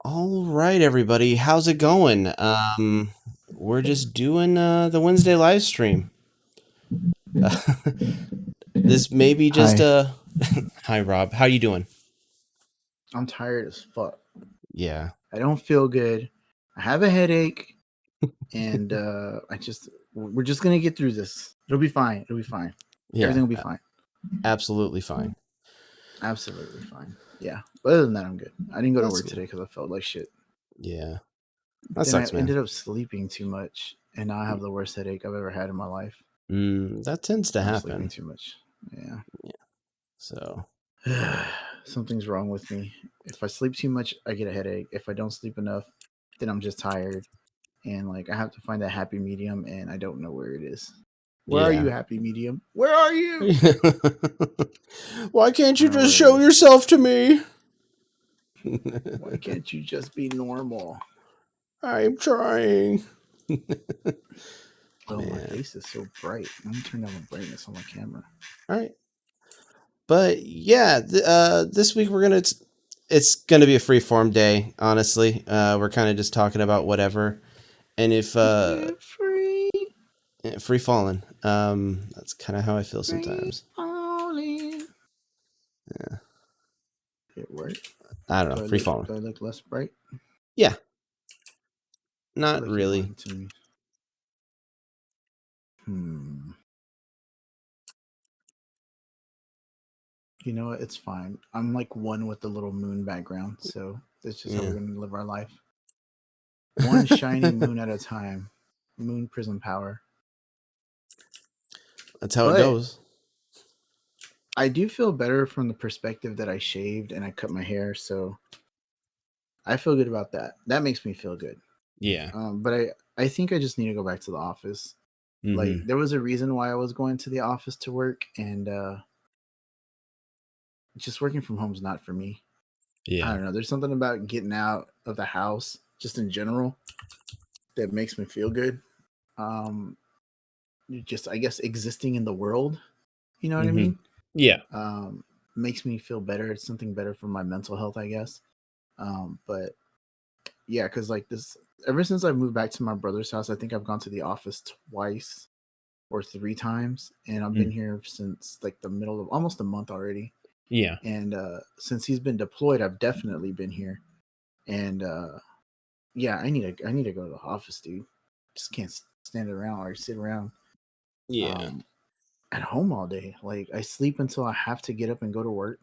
All right, everybody. How's it going? We're just doing the Wednesday live stream. This may be just Hi. a Hi, Rob. How you doing? I'm tired as fuck. Yeah. I don't feel good. I have a headache, and we're just gonna get through this. It'll be fine. It'll be fine. Yeah. Everything will be fine. Absolutely fine. Absolutely fine. Yeah. But other than that, I'm good. I didn't go to That's work good. today because I felt like shit. Yeah. But That then I sucks, man. ended up sleeping too much, and now I have the worst headache I've ever had in my life. That tends to I'm sleeping happen. too much. Yeah. So, Something's wrong with me. If I sleep too much, I get a headache. If I don't sleep enough, then I'm just tired. And like I have to find that happy medium, and I don't know where it is. Where are you, yeah. happy medium? Where are you? Why can't I you don't know just where it show is. yourself to me? Why can't you just be normal? I'm trying. Oh, my Man. face is so bright. Let me turn down the brightness on my camera. All right. But yeah, this week it's gonna be a free form day. Honestly, we're kind of just talking about whatever, and if Free, free falling, that's kind of how I feel free sometimes. falling. Yeah, It worked. I don't know, Do I free look? falling. Do I look less bright? Yeah, I feel not like you're really. lying to me. Hmm. You know what? It's fine. I'm like one with the little moon background, so that's just how Yeah, we're gonna live our life. One shining moon at a time. Moon prism power. that's how it But goes. I do feel better from the perspective that I shaved and I cut my hair, so I feel good about that. That makes me feel good. Yeah. But I think I just need to go back to the office. Like Mm-hmm. there was a reason why I was going to the office to work, and just working from home is not for me. I Yeah. don't know. There's something about getting out of the house, just in general, that makes me feel good. Um, just I guess existing in the world. You know what I Mm-hmm. mean? Yeah. Um, Makes me feel better. It's something better for my mental health, I guess. But yeah, because like this, ever since I moved back to my brother's house, I think I've gone to the office twice or three times, and I've been Mm. here since like the middle of almost a month already. Yeah. And since he's been deployed, I've definitely been here. And yeah, I need to go to the office, dude. Just can't stand around or sit around Yeah. um, at home all day. Like I sleep until I have to get up and go to work,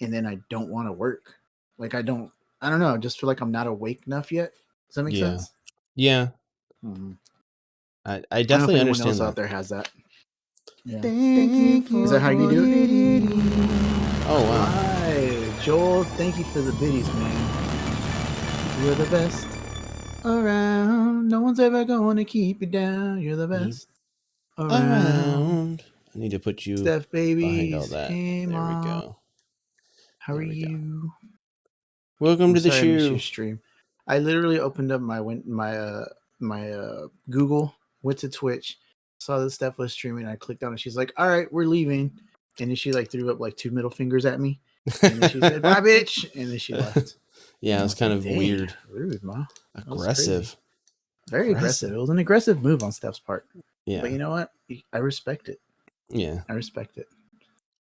and then I don't want to work. Like I don't know. I just feel like I'm not awake enough yet. Does that make Yeah. sense? Yeah. Mm-hmm. I I don't know if definitely anyone understand else that. out there has that. Yeah. Thank you Is that how you for do the it? biddies. Oh wow. Hi, Joel. Thank you for the biddies, man. You're the best around. No one's ever going to keep you down. You're the best around. Around. I need to put you Steph behind all babies that. came There we on. go. How are There we go. you? Welcome I'm to the sorry I missed your shoe. stream. I literally opened up my Google, went to Twitch, saw that Steph was streaming. I clicked on it. She's like, "All right, we're leaving," and then she like threw up like two middle fingers at me, and then she said, "Bye, bitch," and then she left. Yeah, And it I was was kind like, of "Dang, weird. rude, ma. That was crazy. Aggressive. Very aggressive. Aggressive. It was an aggressive move on Steph's part, but Yeah. you know what? I respect it. Yeah. I respect it.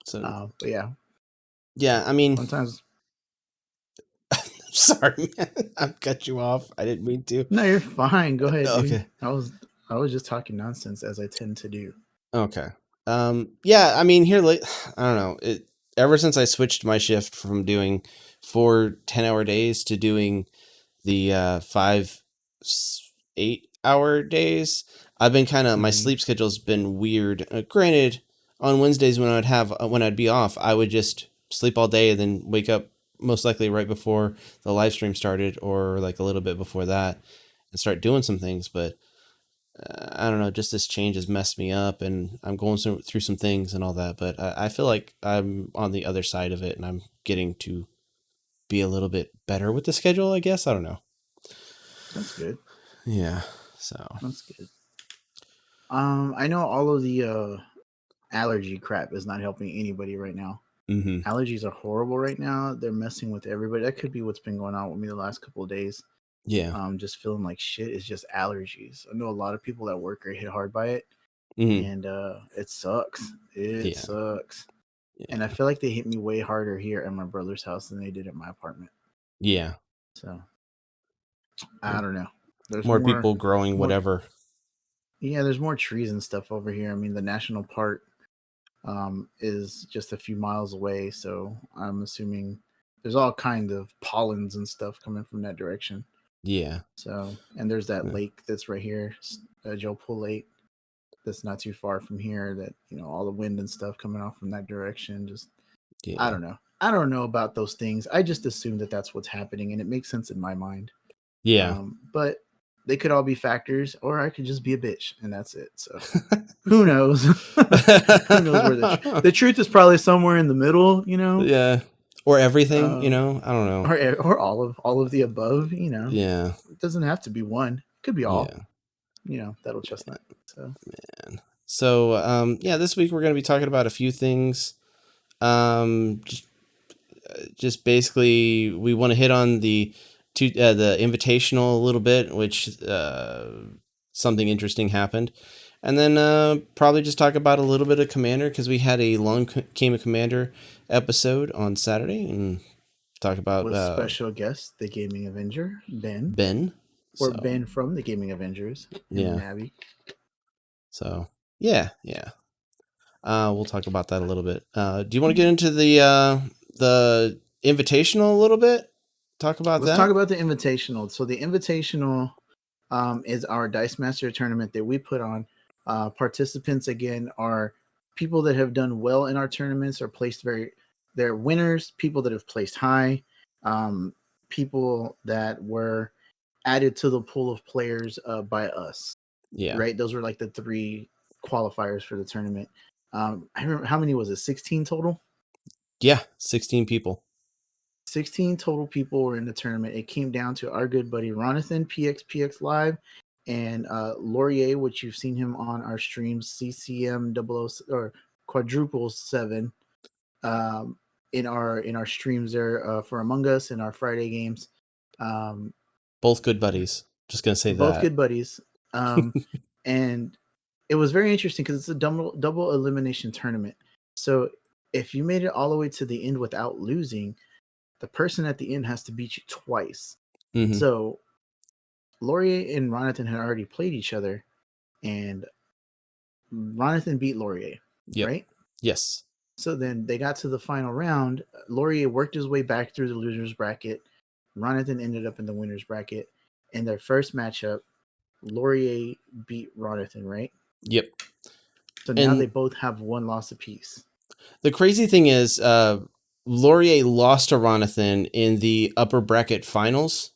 So But yeah, yeah, I mean sometimes sorry, man. I've cut you off. I didn't mean to. no, you're fine. Go ahead, dude. Okay. I was just talking nonsense as I tend to do. Okay. Yeah, I mean here like I don't know. Ever since I switched my shift from doing 4 10-hour days to doing the 8-hour days, I've been kind of my Mm-hmm. sleep schedule's been weird. Granted, on Wednesdays when I'd be off, I would just sleep all day and then wake up most likely right before the live stream started or like a little bit before that and start doing some things. But I don't know, just this change has messed me up, and I'm going through some things and all that. But I feel like I'm on the other side of it, and I'm getting to be a little bit better with the schedule, I guess. I don't know. That's good. Yeah. So That's good. I know all of the allergy crap is not helping anybody right now. Mm-hmm. Allergies are horrible right now. They're messing with everybody. That could be what's been going on with me the last couple of days. Yeah. Just feeling like shit is just allergies. I know a lot of people at work are hit hard by it, Mm-hmm. and it sucks. It Yeah. sucks. And I Yeah. feel like they hit me way harder here at my brother's house than they did at my apartment. Yeah. So I don't know. There's More people growing more. whatever. Yeah, there's more trees and stuff over here. I mean, the national park is just a few miles away, so I'm assuming there's all kind of pollens and stuff coming from that direction. Yeah. So, and there's that Yeah. lake that's right here, Joe Pool Lake, that's not too far from here. That all the wind and stuff coming off from that direction. Just I Yeah. don't know. I don't know about those things. I just assume that that's what's happening, and it makes sense in my mind. Yeah. But they could all be factors, or I could just be a bitch, and that's it. So who knows? Who knows where the truth is probably somewhere in the middle, Yeah. Or everything, uh, I don't know. or all of the above. Yeah. It doesn't have to be one. It could be all. Yeah. That'll chestnut. So Man. So, yeah, this week we're going to be talking about a few things. Um, just basically, we want to hit on the invitational a little bit, which something interesting happened, and then probably just talk about a little bit of Commander because we had a long Game of Commander episode on Saturday, and talk about with special guest, the Gaming Avenger, Ben. Ben. Or So Ben from the Gaming Avengers, him and yeah. Abby. So yeah. We'll talk about that a little bit. Do you want to get into the invitational a little bit? Talk about Let's talk that. about the Invitational. So the Invitational is our Dice Master tournament that we put on. Participants again are people that have done well in our tournaments or placed they're winners, people that have placed high, people that were added to the pool of players by us. Yeah. Right? Those were like the three qualifiers for the tournament. I remember, how many was it? 16 total? Yeah. 16 people. 16 total people were in the tournament. It came down to our good buddy Ronathan, PXPX Live, and Laurier, which you've seen him on our streams, CCM 00 or quadruple 7, in our streams there for Among Us and our Friday games. Um, Both good buddies. Just gonna say both that. good buddies. And it was very interesting because it's a double elimination tournament. So if you made it all the way to the end without losing, the person at the end has to beat you twice. Mm-hmm. So Laurier and Ronathan had already played each other, and Ronathan beat Laurier, Yep. right? Yes. So then they got to the final round. Laurier worked his way back through the losers bracket. Ronathan ended up in the winners bracket. In their first matchup, Laurier beat Ronathan, right? Yep. So now they And both have one loss apiece. the crazy thing is, Laurier lost to Ronathan in the upper bracket finals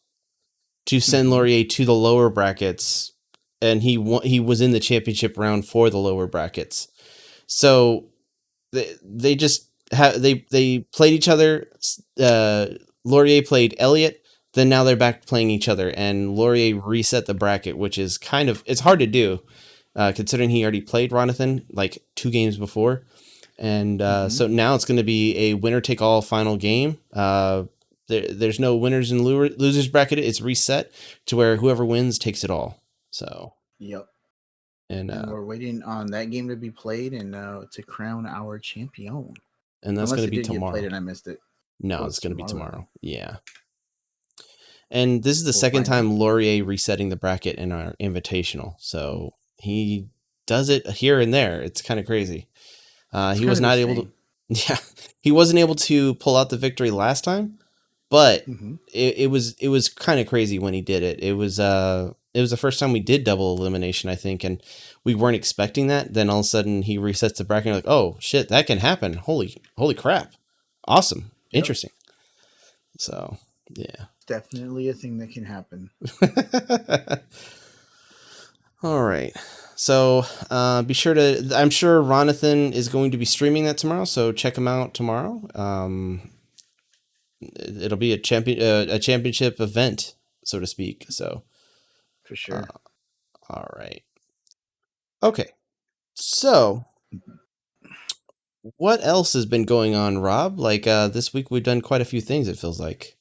to send Mm-hmm. Laurier to the lower brackets, and he was in the championship round for the lower brackets. So they just they played each other. Laurier played Elliot. Then now they're back playing each other, and Laurier reset the bracket, which is it's hard to do, considering he already played Ronathan like 2 games before, and Mm-hmm. so now it's going to be a winner take all final game. There's no winners and losers bracket. It's reset to where whoever wins takes it all. So Yep. and And we're waiting on that game to be played and to crown our champion. that's going Unless to it be did get played tomorrow. and I missed it. No, Oh, it's it's going to be tomorrow. tomorrow. Yeah. And this is the We'll second find out. time Laurier resetting the bracket in our invitational. So he does it here and there. It's kind of crazy. It's He kind was of not his able to, thing. yeah, he wasn't able to pull out the victory last time, but Mm-hmm. it was kind of crazy when he did it. It was the first time we did double elimination, I think, and we weren't expecting that. Then all of a sudden he resets the bracket. And like, oh shit, that can happen. Holy crap. Awesome. Yep. Interesting. So yeah. Definitely a thing that can happen. All right. So be sure to. I'm sure Ronathan is going to be streaming that tomorrow. So check him out tomorrow. It'll be a championship event, so to speak. So For sure. all right. Okay. So what else has been going on, Rob? Like this week we've done quite a few things, it feels like.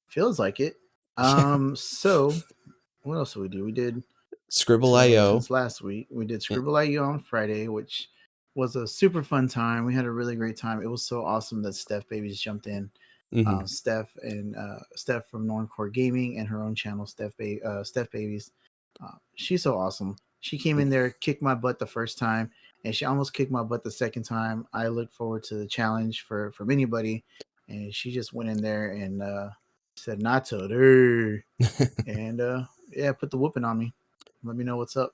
Feels like it. Yeah. So what else did we do? We did so Scribble.io. since last week we did Yeah. Scribble IU on Friday, which was a super fun time. We had a really great time. It was so awesome that Steph Babies jumped in. Mm-hmm. Steph from Normcore Gaming and her own channel, Steph Babies. She's so awesome. She came in there, kicked my butt the first time, and she almost kicked my butt the second time. I look forward to the challenge from anybody, and she just went in there and said not to her, and yeah, put the whooping on me. Let me know what's up.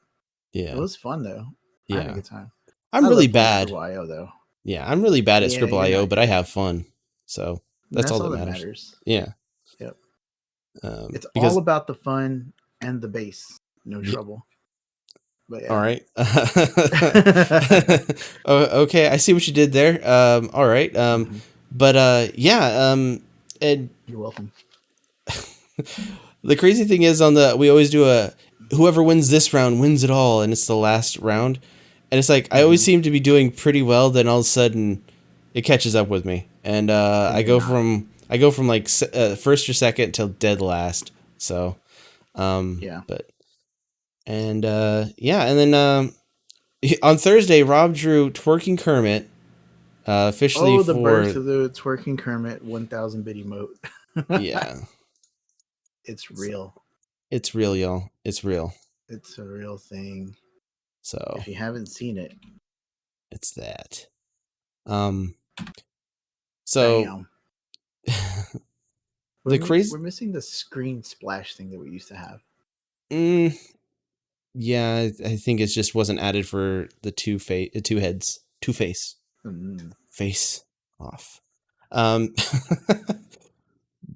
It Yeah. was fun though. I had a Yeah. good time. I'm I really love playing bad. Scribble IO though. Yeah, I'm really bad at Yeah, you're Scribble.io, not but I good. have fun. So And that's all that's that all that matters. matters. Yeah. Yep. It's all Because about the fun and the bass. No trouble. But all yeah. right. Okay, I see what you did there. All right. Mhm. But yeah. And You're welcome. the crazy thing is, we always do a whoever wins this round wins it all, and it's the last round, and it's like I always Hmm. seem to be doing pretty well. Then all of a sudden, it catches up with me, and And you're not. I go from like first or second till dead last. So, Yeah. but and yeah, and then on Thursday, Rob drew Twerking Kermit officially Oh, the for birth of the twerking Kermit 1000 bit emote. yeah. It's So real. it's real, y'all. It's real. It's a real thing. So If you haven't seen it, it's that. Um. So bam. the We're crazy. missing the screen splash thing that we used to have. Mm, yeah, I think it just wasn't added for the two heads, two Mm. face off. Um,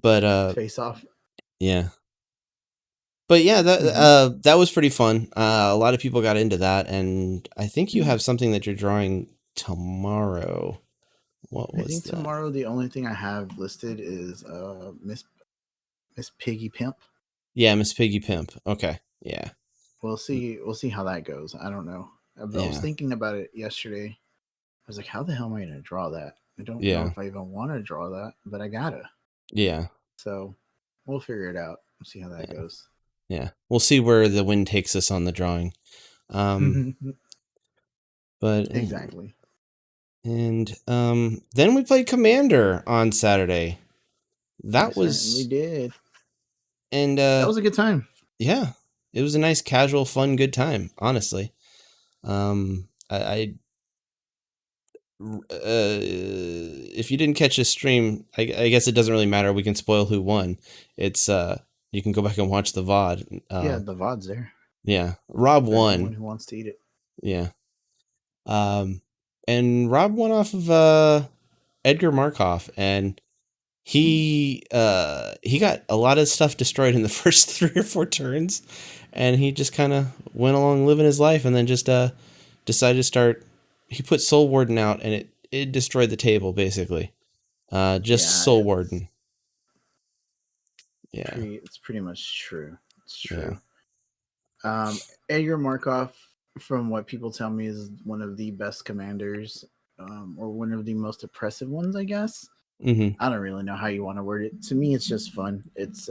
but Face off. yeah, but yeah, Hmm. that was pretty fun. A lot of people got into that, and I think you have something that you're drawing tomorrow. What I was think that? tomorrow the only thing I have listed is Miss Piggy Pimp. Yeah, Miss Piggy Pimp. Okay, yeah, We'll see. We'll see how that goes. I don't know. I was yeah, thinking about it yesterday. I was like, how the hell am I going to draw that? I don't know yeah, if I even want to draw that, but I gotta. yeah, So we'll figure it out. We'll see how that yeah, goes. yeah. We'll see where the wind takes us on the drawing. Um, but Exactly. and then we played Commander on Saturday. We That certainly was did. and That was a good time. yeah, it was a nice, casual, fun, good time. Honestly, I if you didn't catch this stream, I guess it doesn't really matter. We can spoil who won. It's you can go back and watch the VOD. Yeah, the VOD's there Yeah, Rob for anyone won. who wants to eat it. Yeah, um, and Rob won off of Edgar Markov, and he got a lot of stuff destroyed in the first 3 or 4 turns, and he just kind of went along living his life, and then just decided to start. He put Soul Warden out, and it destroyed the table basically. Just Yeah, Soul Warden. Yeah, it's pretty much true. It's yeah. true. Edgar Markov, from what people tell me, is one of the best commanders, or one of the most oppressive ones, I guess. Mm-hmm. I don't really know how you want to word it. To me, it's just fun. It's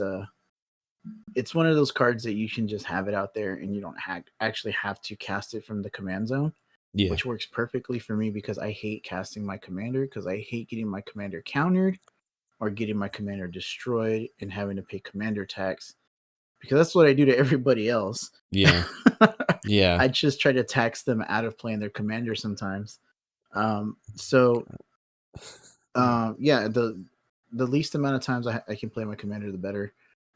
one of those cards that you can just have it out there, and you don't actually have to cast it from the command zone, Yeah, which works perfectly for me because I hate casting my commander because I hate getting my commander countered or getting my commander destroyed and having to pay commander tax because that's what I do to everybody else. yeah, yeah, I just try to tax them out of playing their commander sometimes. So yeah, the least amount of times I can play my commander, the better.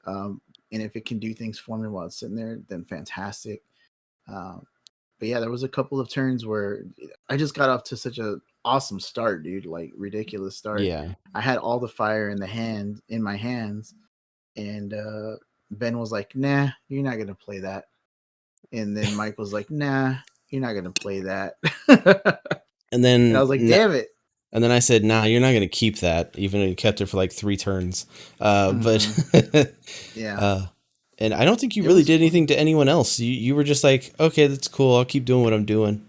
And if it can do things for me while it's sitting there, then fantastic. Um, but yeah, there was a couple of turns where I just got off to such a awesome start, dude. Like ridiculous start. yeah. I had all the fire in my hands, and Ben was like, "Nah, you're not gonna play that." And then Mike was like, "Nah, you're not gonna play that." And And I then was like, "Damn it!" and then I said, "Nah, you're not gonna keep that," even though you kept it for like 3 turns. But Hmm. Yeah, uh, and I don't think you it really was did anything fun. to anyone else. You were just like, okay, that's cool. I'll keep doing what I'm doing,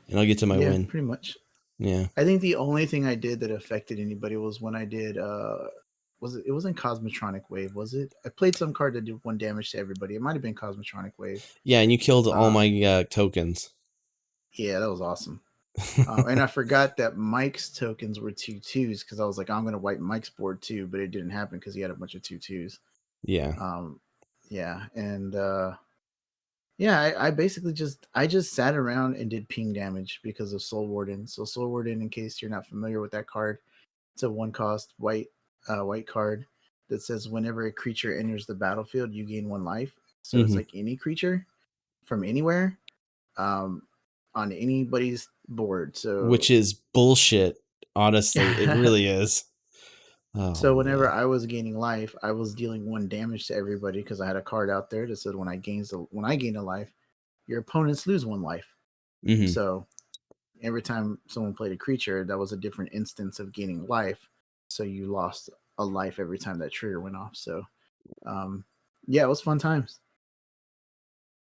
and I'll get to my Yeah, win. pretty much. Yeah. I think the only thing I did that affected anybody was when I did it wasn't Cosmotronic Wave, was it? I played some card that did 1 damage to everybody. It might have been Cosmotronic Wave. Yeah, and you killed all Um, my tokens. yeah, that was awesome. And I forgot that Mike's tokens were 2/2s because I was like, I'm going to wipe Mike's board too, but it didn't happen because he had a bunch of 2/2s. Yeah. Yeah, and yeah, I basically just sat around and did ping damage because of Soul Warden. So Soul Warden, in case you're not familiar with that card, it's a 1 cost white card that says whenever a creature enters the battlefield, you gain 1 life. So it's Hmm. like any creature from anywhere, um, on anybody's board. Which So is bullshit. Honestly, it really is. Oh so whenever man. I was gaining life, I was dealing 1 damage to everybody because I had a card out there that said when I gain a life, your opponents lose 1 life. Hmm. So every time someone played a creature, that was a different instance of gaining life. So you lost a life every time that trigger went off. So um, yeah, it was fun times.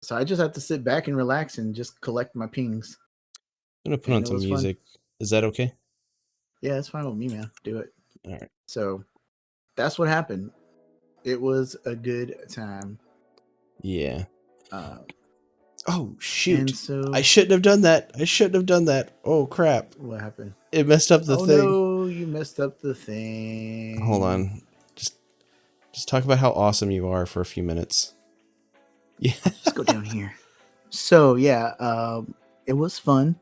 So I just had to sit back and relax and just collect my pings, I'm gonna put and on it some was fun. music. Is that okay? Yeah, it's fine with me, man. Do it. All right. So that's what happened. It was a good time. Yeah. Uh, Oh and shoot. I so shouldn't have done that. I shouldn't have done that. Oh crap. what happened? It messed up the Oh thing. no, you messed up the Hold thing. on. Just just talk about how awesome you are for a few minutes. Yeah. Let's go down here. So yeah, it was fun.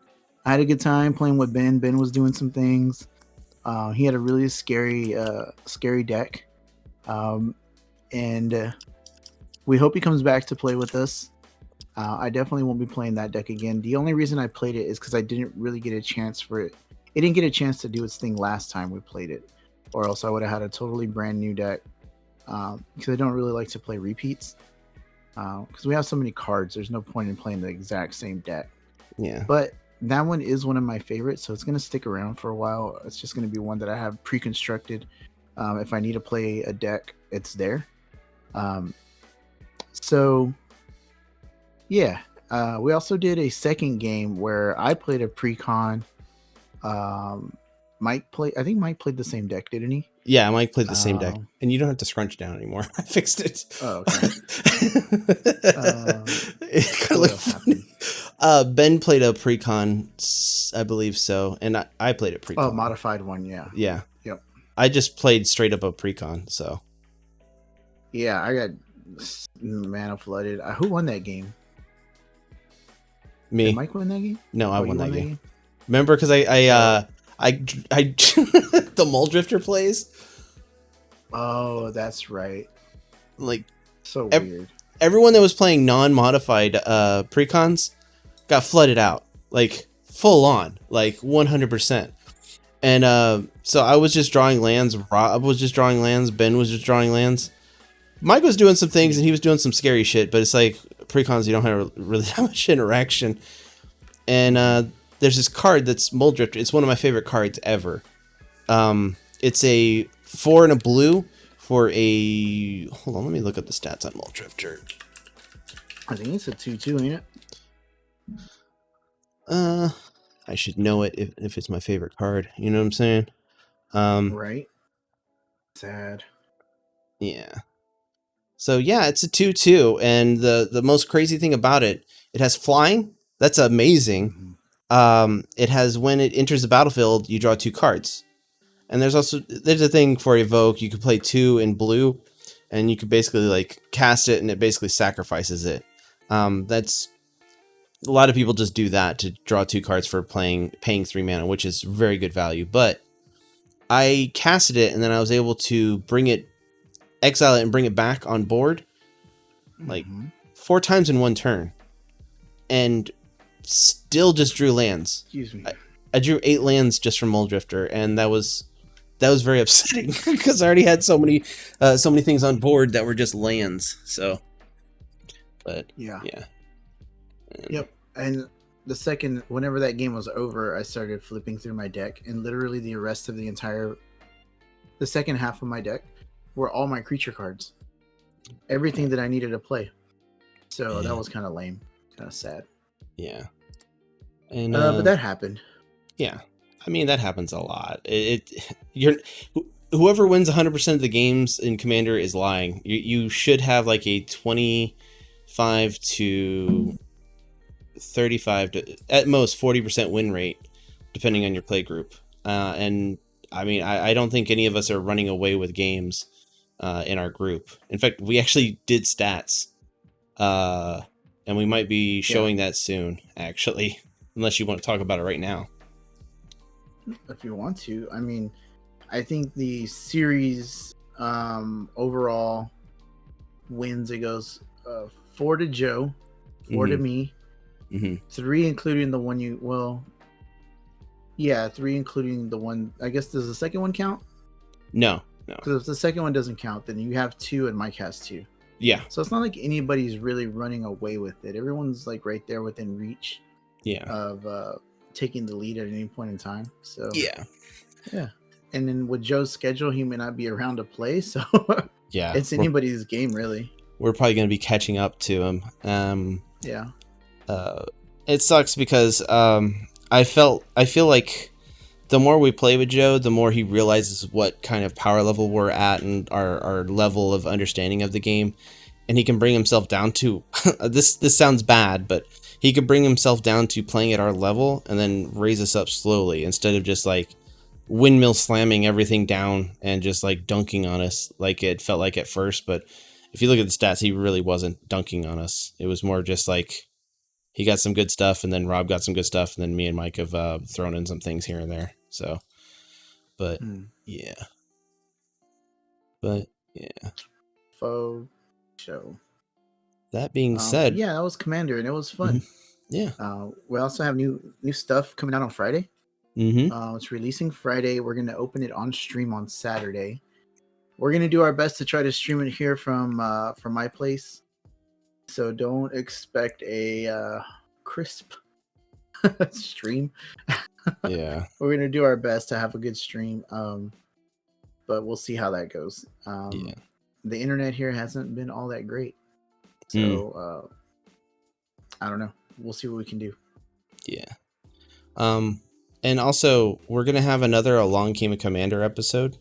I had a good time playing with Ben. Ben was doing some things. He had a really scary deck, and we hope he comes back to play with us. I definitely won't be playing that deck again. The only reason I played it is because I didn't really get a chance for it. It didn't get a chance to do its thing last time we played it, or else I would have had a totally brand new deck. Because I don't really like to play repeats. Because we have so many cards, there's no point in playing the exact same deck. Yeah. But that one is one of my favorites, so it's going to stick around for a while. It's just going to be one that I have pre-constructed. If I need to play a deck, it's there. Um, so yeah, we also did a second game where I played a pre-con. I think Mike played the same deck, didn't he? Yeah, Mike played the same deck. Um, And you don't have to scrunch down anymore. I fixed it. oh, okay. It kind of What looked else funny. happened? Ben played a precon, I believe so, and I played a Oh, precon. modified one, yeah. Yeah, Yep. I just played straight up a precon. So Yeah, I got mana flooded. Who won that game? Did me, Mike win that game? no, I Oh, won you that won that game. game? Remember, because I the Mole Drifter plays Oh, that's right. like So ev- weird. everyone that was playing non-modified precons got flooded out, like full on, like 100%. And so I was just drawing lands. Rob was just drawing lands. Ben was just drawing lands. Mike was doing some things and he was doing some scary shit, but it's like precons, you don't have really that much interaction. And there's this card that's Mole Drifter. It's one of my favorite cards ever. It's a 4 and a blue for a. Hold on, let me look up the stats on Mole Drifter. I think it's a 2/2, ain't it? I should know it if it's my favorite card. You know what I'm saying? Right. Sad. Yeah. So yeah, it's a 2/2, and the most crazy thing about it, it has flying. That's amazing. Mm-hmm. It has when it enters the battlefield, you draw 2 cards, and there's a thing for evoke. You could play 2 in blue, and you could basically like cast it, and it basically sacrifices it. That's a lot of people just do that to draw 2 cards for paying 3 mana, which is very good value. But I casted it, and then I was able to exile it, and bring it back on board like Mm-hmm. 4 times in one turn, and still just drew lands. Excuse me. I drew 8 lands just from Mole Drifter, and that was very upsetting because I already had so many things on board that were just lands. So, but Yeah. yeah. Yep. And whenever that game was over, I started flipping through my deck, and literally the second half of my deck were all my creature cards. Everything that I needed to play. So Yeah. that was kind of lame, kind of sad. Yeah. And But that happened. yeah, I mean, that happens a lot. Whoever wins 100% of the games in Commander is lying. You should have like a 25 to 35 to at most 40% win rate, depending on your play group. And I mean, I don't think any of us are running away with games in our group. In fact, we actually did stats, and we might be showing that soon, actually, unless you want to talk about it right now. If you want to, I mean, I think the series overall wins. It goes 4 to Joe, 4 to me, 3 including the one you. Well, yeah, 3 including the one. I guess does the second one count? No. Because if the second one doesn't count, then you have 2 and Mike has 2. Yeah. So it's not like anybody's really running away with it. Everyone's like right there within reach. Yeah. Of taking the lead at any point in time. So yeah. And then with Joe's schedule, he may not be around to play. So yeah, it's anybody's game, really. We're probably going to be catching up to him. Yeah. It sucks because I feel like the more we play with Joe, the more he realizes what kind of power level we're at and our level of understanding of the game, and he can bring himself down to this sounds bad, but he could bring himself down to playing at our level and then raise us up slowly instead of just like windmill slamming everything down and just like dunking on us like it felt like at first. But if you look at the stats, he really wasn't dunking on us. It was more just like he got some good stuff, and then Rob got some good stuff, and then me and Mike have thrown in some things here and there. So, but yeah. Faux show. That being said, yeah, that was Commander, and it was fun. Yeah. We also have new stuff coming out on Friday. It's releasing Friday. We're gonna open it on stream on Saturday. We're gonna do our best to try to stream it here from my place. So don't expect a crisp stream. Yeah. We're gonna do our best to have a good stream. But we'll see how that goes. The internet here hasn't been all that great. So I don't know. We'll see what we can do. Yeah. And also we're gonna have another Along Came a Commander episode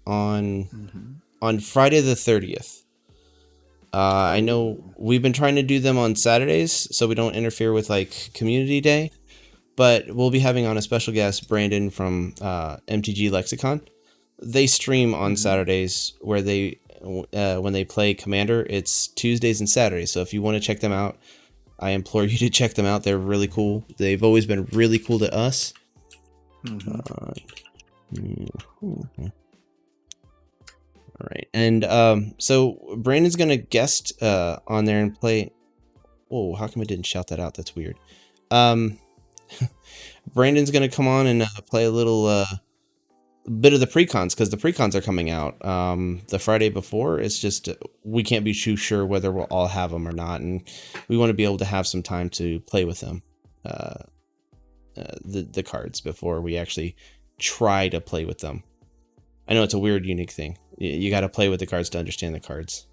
on Friday the 30th. I know we've been trying to do them on Saturdays so we don't interfere with like Community Day, but we'll be having on a special guest, Brandon from MTG Lexicon. They stream on Saturdays where they when they play Commander. It's Tuesdays and Saturdays. So if you want to check them out, I implore you to check them out. They're really cool. They've always been really cool to us. All right. And so Brandon's going to guest on there and play. Whoa, how come I didn't shout that out? That's weird. Brandon's going to come on and play a little bit of the precons, because the precons are coming out the Friday before. It's just we can't be too sure whether we'll all have them or not, and we want to be able to have some time to play with them, the cards, before we actually try to play with them. I know it's a weird, unique thing. You got to play with the cards to understand the cards.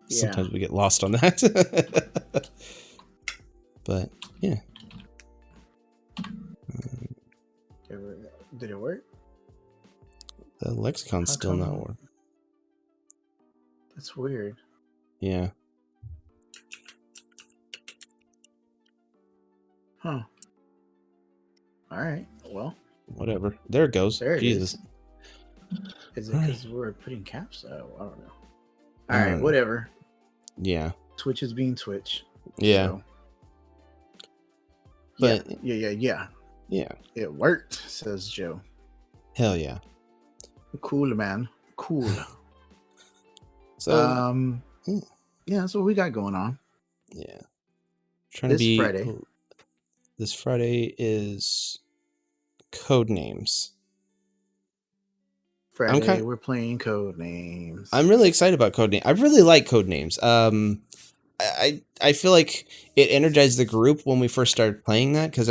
Yeah. Sometimes we get lost on that. But yeah. Did it work? The lexicon's still not working. That's weird. Yeah. Huh. All right. Well. Whatever. There it goes. There it Jesus. Is it because we're putting caps? Oh, I don't know. All right. Whatever. Yeah. Twitch is being Twitch. Yeah. So. But yeah. It worked, says Joe. Hell yeah. Cool, man. Cool. So yeah, that's what we got going on. Yeah. Friday. This Friday is Code Names. Friday, we're playing Code Names. I'm really excited about Code Names. I really like Code Names. I feel like it energized the group when we first started playing that, because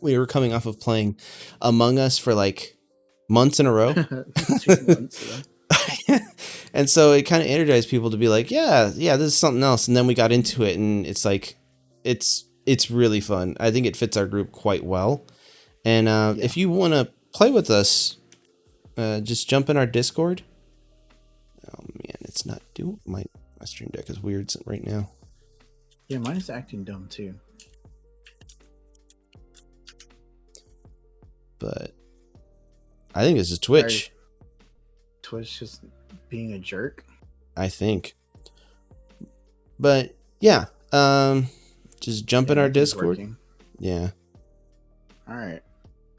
we were coming off of playing Among Us for like months in a row. 2 months ago. And so it kind of energized people to be like, yeah, this is something else. And then we got into it, and it's like, it's really fun. I think it fits our group quite well. And if you want to play with us, just jump in our Discord. Oh man, it's not doing my Stream Deck is weird right now. Yeah, mine is acting dumb too. But I think it's just Twitch. Twitch just being a jerk. I think. But yeah, just jump in our Discord. Working. Yeah. All right.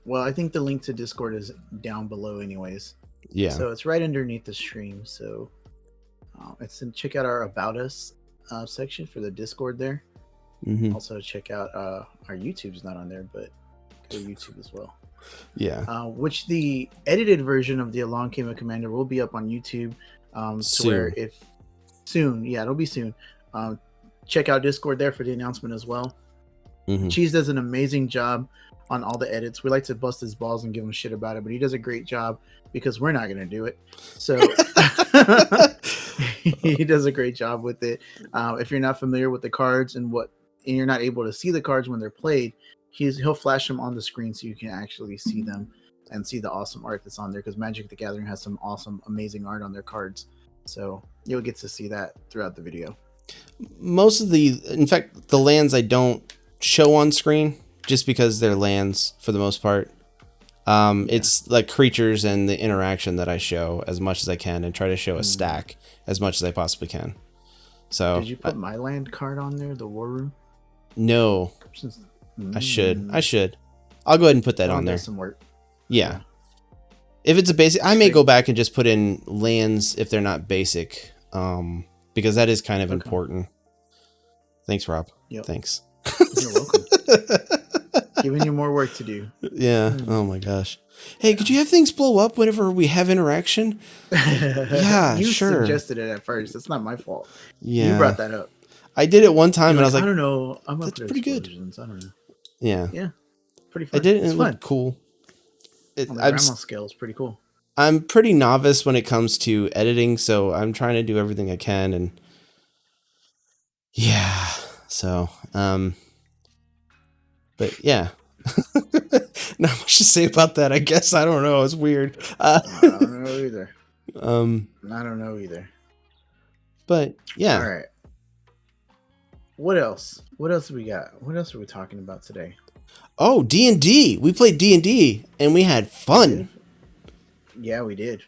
Well, I think the link to Discord is down below anyways. Yeah. So it's right underneath the stream. So check out our About Us section for the Discord there. Mm-hmm. Also check out our YouTube's not on there, but go to YouTube as well. Yeah. Which the edited version of the Along Came a Commander will be up on YouTube. Soon. Soon. Yeah, it'll be soon. Check out Discord there for the announcement as well. Mm-hmm. Cheese does an amazing job on all the edits. We like to bust his balls and give him shit about it, but he does a great job because we're not going to do it. So he does a great job with it. If you're not familiar with the cards and you're not able to see the cards when they're played, he'll flash them on the screen so you can actually see them and see the awesome art that's on there, because Magic the Gathering has some awesome, amazing art on their cards. So you'll get to see that throughout the video. In fact, the lands I don't show on screen just because they're lands for the most part. It's like creatures and the interaction that I show as much as I can and try to show a stack as much as I possibly can. So did you put my land card on there, the War Room? No. I should. I'll go ahead and put that on there. Some work. Yeah. If it's a basic, I may go back and just put in lands if they're not basic, because that is kind of important. Thanks, Rob. Yep. Thanks. You're welcome. Giving you more work to do. Yeah. Oh my gosh. Hey, could you have things blow up whenever we have interaction? Yeah, you sure. You suggested it at first. It's not my fault. Yeah. You brought that up. I did it one time and I was like, I don't know. That's pretty good. I don't know. Yeah. Yeah. Pretty fun. I did it and it's it fun. looked cool. On the grandma scale, it's pretty cool. I'm pretty novice when it comes to editing, so I'm trying to do everything I can, and yeah, so but yeah. Not much to say about that, I guess. I don't know, it's weird. I don't know either. I don't know either. But yeah. All right. What else we got? What else are we talking about today? Oh, D&D. We played D&D and we had fun. Yeah, we did.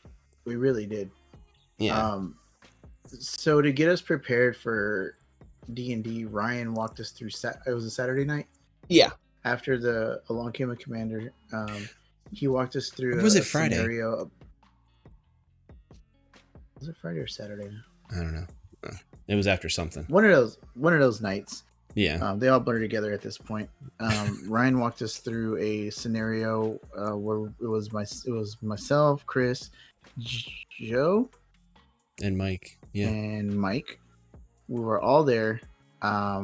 We really did. Yeah. So to get us prepared for D&D, Ryan walked us through. It was a Saturday night. Yeah. After the Along Came a Commander, he walked us through. Was it Friday? Scenario. Was it Friday or Saturday? I don't know. It was after something. One of those nights. Yeah. They all blur together at this point. Ryan walked us through a scenario where it was myself, Chris, Joe, and Mike. Yeah. And Mike. We were all there. I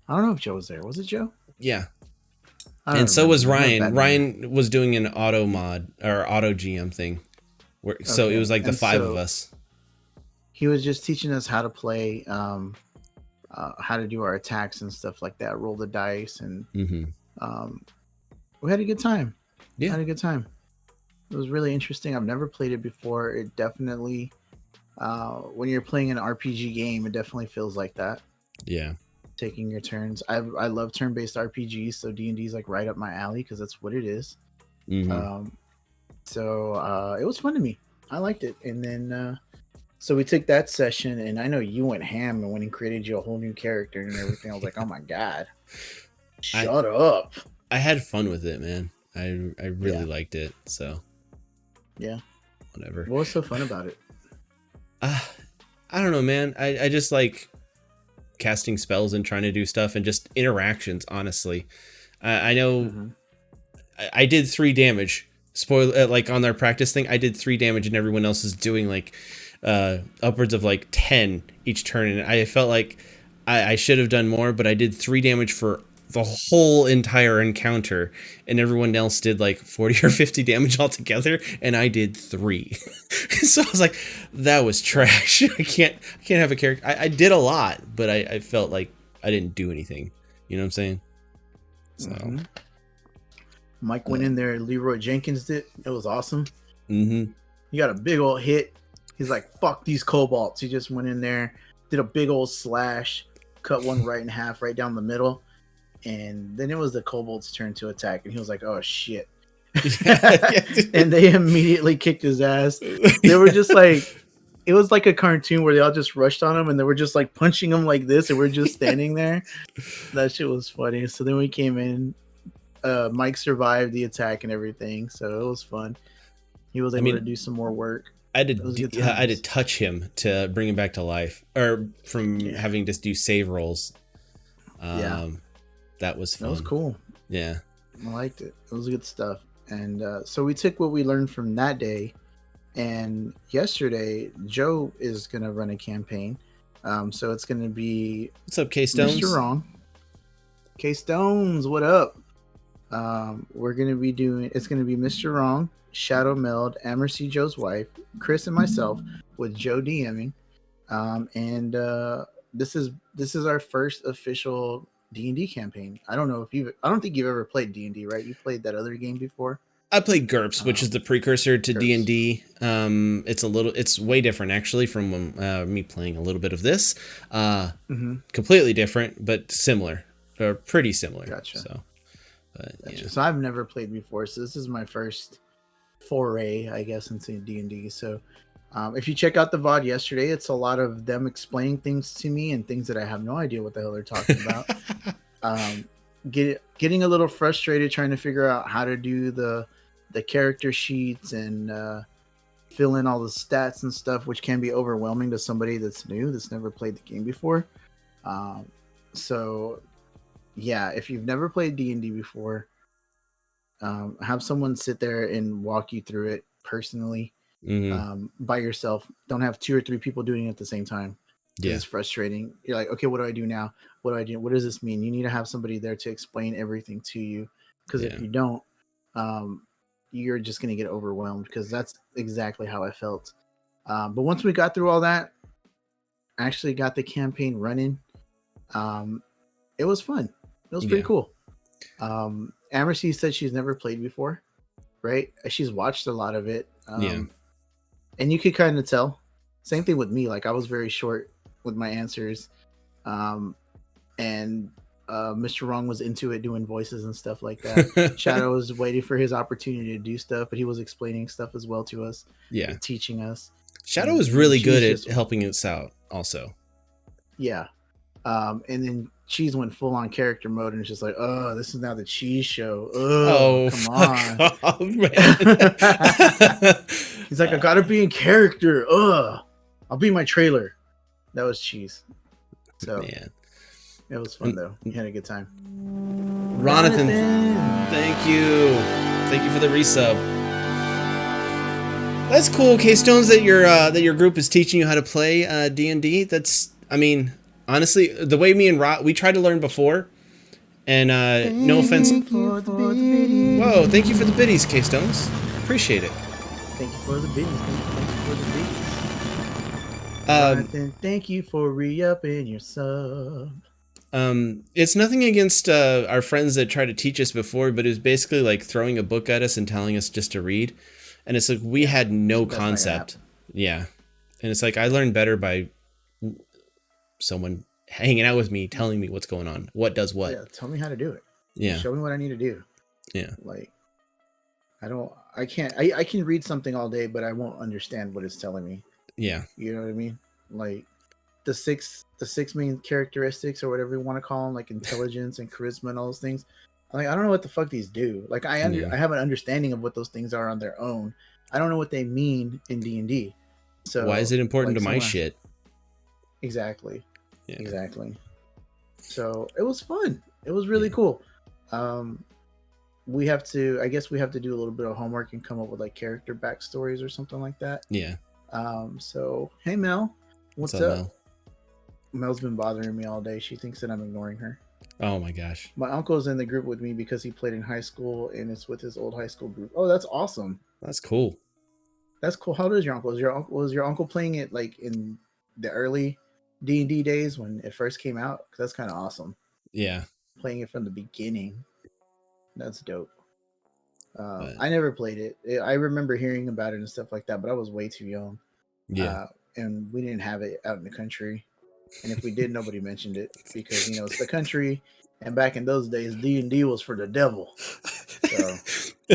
don't know if Joe was there. Was it Joe? Yeah. And so was Ryan. Ryan was doing an auto mod or auto GM thing. So it was like the five of us. He was just teaching us how to play, how to do our attacks and stuff like that. Roll the dice, and we had a good time. Yeah, had a good time. It was really interesting. I've never played it before. It definitely, when you're playing an RPG game, it definitely feels like that. Yeah, taking your turns. I love turn-based RPGs, so D&D is like right up my alley because that's what it is. So it was fun to me. I liked it, and then. So we took that session, and I know you went ham and went and created you a whole new character and everything. I was like, oh my God, shut up. I had fun with it, man. I really liked it. So yeah, whatever. What was so fun about it? I don't know, man. I just like casting spells and trying to do stuff and just interactions. Honestly, I know I did 3 damage. Spoiler, like on their practice thing, I did 3 damage, and everyone else is doing like upwards of like 10 each turn, and I felt like I should have done more, but I did 3 damage for the whole entire encounter, and everyone else did like 40 or 50 damage altogether, and I did 3. So I was like, that was trash. I can't have a character. I did a lot, but I felt like I didn't do anything. You know what I'm saying? So Mike went in there, Leroy Jenkins did. It was awesome. Mm-hmm. He got a big old hit. He's like, fuck these kobolds. He just went in there, did a big old slash, cut one right in half, right down the middle. And then it was the kobold's turn to attack. And he was like, oh shit. And they immediately kicked his ass. They were just like, it was like a cartoon where they all just rushed on him and they were just like punching him like this. And we're just standing there. That shit was funny. So then we came in. Mike survived the attack and everything. So it was fun. He was able to do some more work. I had to touch him to bring him back to life, or from having to do save rolls. That was fun. That was cool. Yeah, I liked it. It was good stuff. And so we took what we learned from that day. And yesterday, Joe is gonna run a campaign. So it's gonna be what's up, K Stones? Mr. Wrong. K Stones, what up? We're gonna be doing. It's gonna be Mr. Wrong, Shadow Meld, Amercy, Joe's wife, Chris, and myself with Joe DMing. This is our first official D&D campaign. I don't think you've ever played D&D, right? You played that other game before. I played GURPS, which is the precursor to D&D. It's way different actually from me playing a little bit of this. Completely different, but similar, or pretty similar. Gotcha. So, gotcha. So I've never played before, so this is my first foray, I guess, into D&D. So if you check out the VOD yesterday, it's a lot of them explaining things to me and things that I have no idea what the hell they're talking about. Getting a little frustrated trying to figure out how to do the character sheets and fill in all the stats and stuff, which can be overwhelming to somebody that's new, that's never played the game before. So yeah, if you've never played D&D before, have someone sit there and walk you through it personally. By yourself. Don't have 2 or 3 people doing it at the same time. It's frustrating. You're like, okay, what do I do now? What do I do? What does this mean? You need to have somebody there to explain everything to you, because if you don't, you're just going to get overwhelmed, because that's exactly how I felt. But once we got through all that, I actually got the campaign running. It was fun. It was pretty cool. Amercy said she's never played before, right? She's watched a lot of it. And you could kind of tell. Same thing with me. Like, I was very short with my answers. And Mr. Wrong was into it, doing voices and stuff like that. Shadow was waiting for his opportunity to do stuff, but he was explaining stuff as well to us. Teaching us. Shadow was really good at helping us out also. Yeah. And then Cheese went full on character mode and it's just like, oh, this is now the Cheese show. Come on. Off, man. He's like, I gotta be in character. I'll be my trailer. That was Cheese. So man. It was fun though. We had a good time. Ronathan, thank you. Thank you for the resub. That's cool, K-Stones, that your group is teaching you how to play D&D. That's, I mean, honestly, the way me and we tried to learn before, and no offense. Whoa, thank you for the biddies, K-Stones. Appreciate it. Thank you for the biddies. Thank you for re-upping your sub. It's nothing against our friends that tried to teach us before, but it was basically like throwing a book at us and telling us just to read. And it's like we had no concept. Yeah. And it's like I learned better by someone hanging out with me, telling me what's going on, what does what. Yeah, tell me how to do it. Yeah. Show me what I need to do. Yeah. Like, I can read something all day, but I won't understand what it's telling me. Yeah. You know what I mean? Like the six main characteristics, or whatever you want to call them, like intelligence and charisma and all those things. Like, I don't know what the fuck these do. Like, I have an understanding of what those things are on their own. I don't know what they mean in D&D. So why is it important to my shit? Exactly. Yeah. Exactly. So it was fun. It was really cool. We have to do a little bit of homework and come up with like character backstories or something like that. Yeah. So hey Mel, what's up? Mel? Mel's been bothering me all day. She thinks that I'm ignoring her. Oh my gosh. My uncle's in the group with me because he played in high school and it's with his old high school group. Oh, that's awesome. That's cool. That's cool. How old is your uncle? Was your uncle playing it like in the early D&D days when it first came out? Because that's kind of awesome. Yeah. Playing it from the beginning. That's dope. But I never played it. I remember hearing about it and stuff like that, but I was way too young. yeah. And we didn't have it out in the country. And if we did, nobody mentioned it because it's the country. And back in those days, D&D was for the devil. So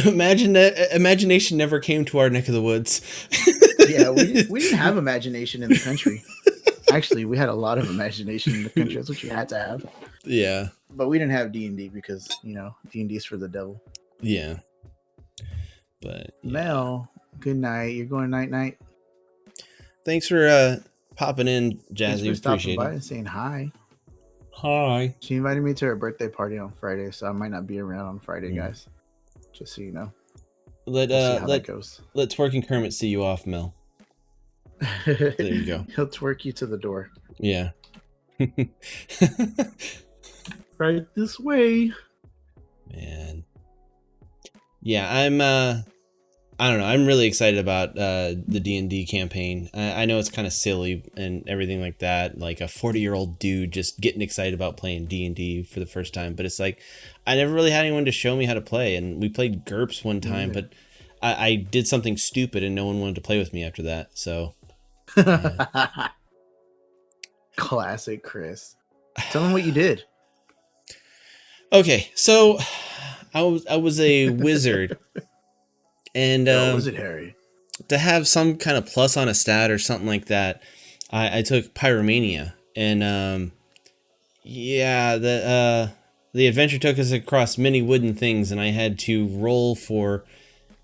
Imagine that imagination never came to our neck of the woods. yeah, we didn't have imagination in the country. Actually, we had a lot of imagination in the country. That's what you had to have. Yeah. But we didn't have D&D because D&D is for the devil. Yeah. But yeah. Mel, good night. You're going night night. Thanks for popping in, Thanks Jazzy. for stopping Appreciate by it. and saying hi. Hi. She invited me to her birthday party on Friday, so I might not be around on Friday, guys. Just so you know. We'll see how that goes. Let Twerking Kermit see you off, Mel. There you go. He'll twerk you to the door. Yeah. Right this way. Man. Yeah, I don't know. I'm really excited about the D&D campaign. I know it's kind of silly and everything like that, like a 40-year-old dude just getting excited about playing D&D for the first time. But it's like, I never really had anyone to show me how to play. And we played GURPS one time, but I did something stupid and no one wanted to play with me after that. So, yeah. Classic Chris. Tell him what you did. Okay, so I was a wizard. And was it Harry? To have some kind of plus on a stat or something like that, I took Pyromania, and yeah, the adventure took us across many wooden things, and I had to roll for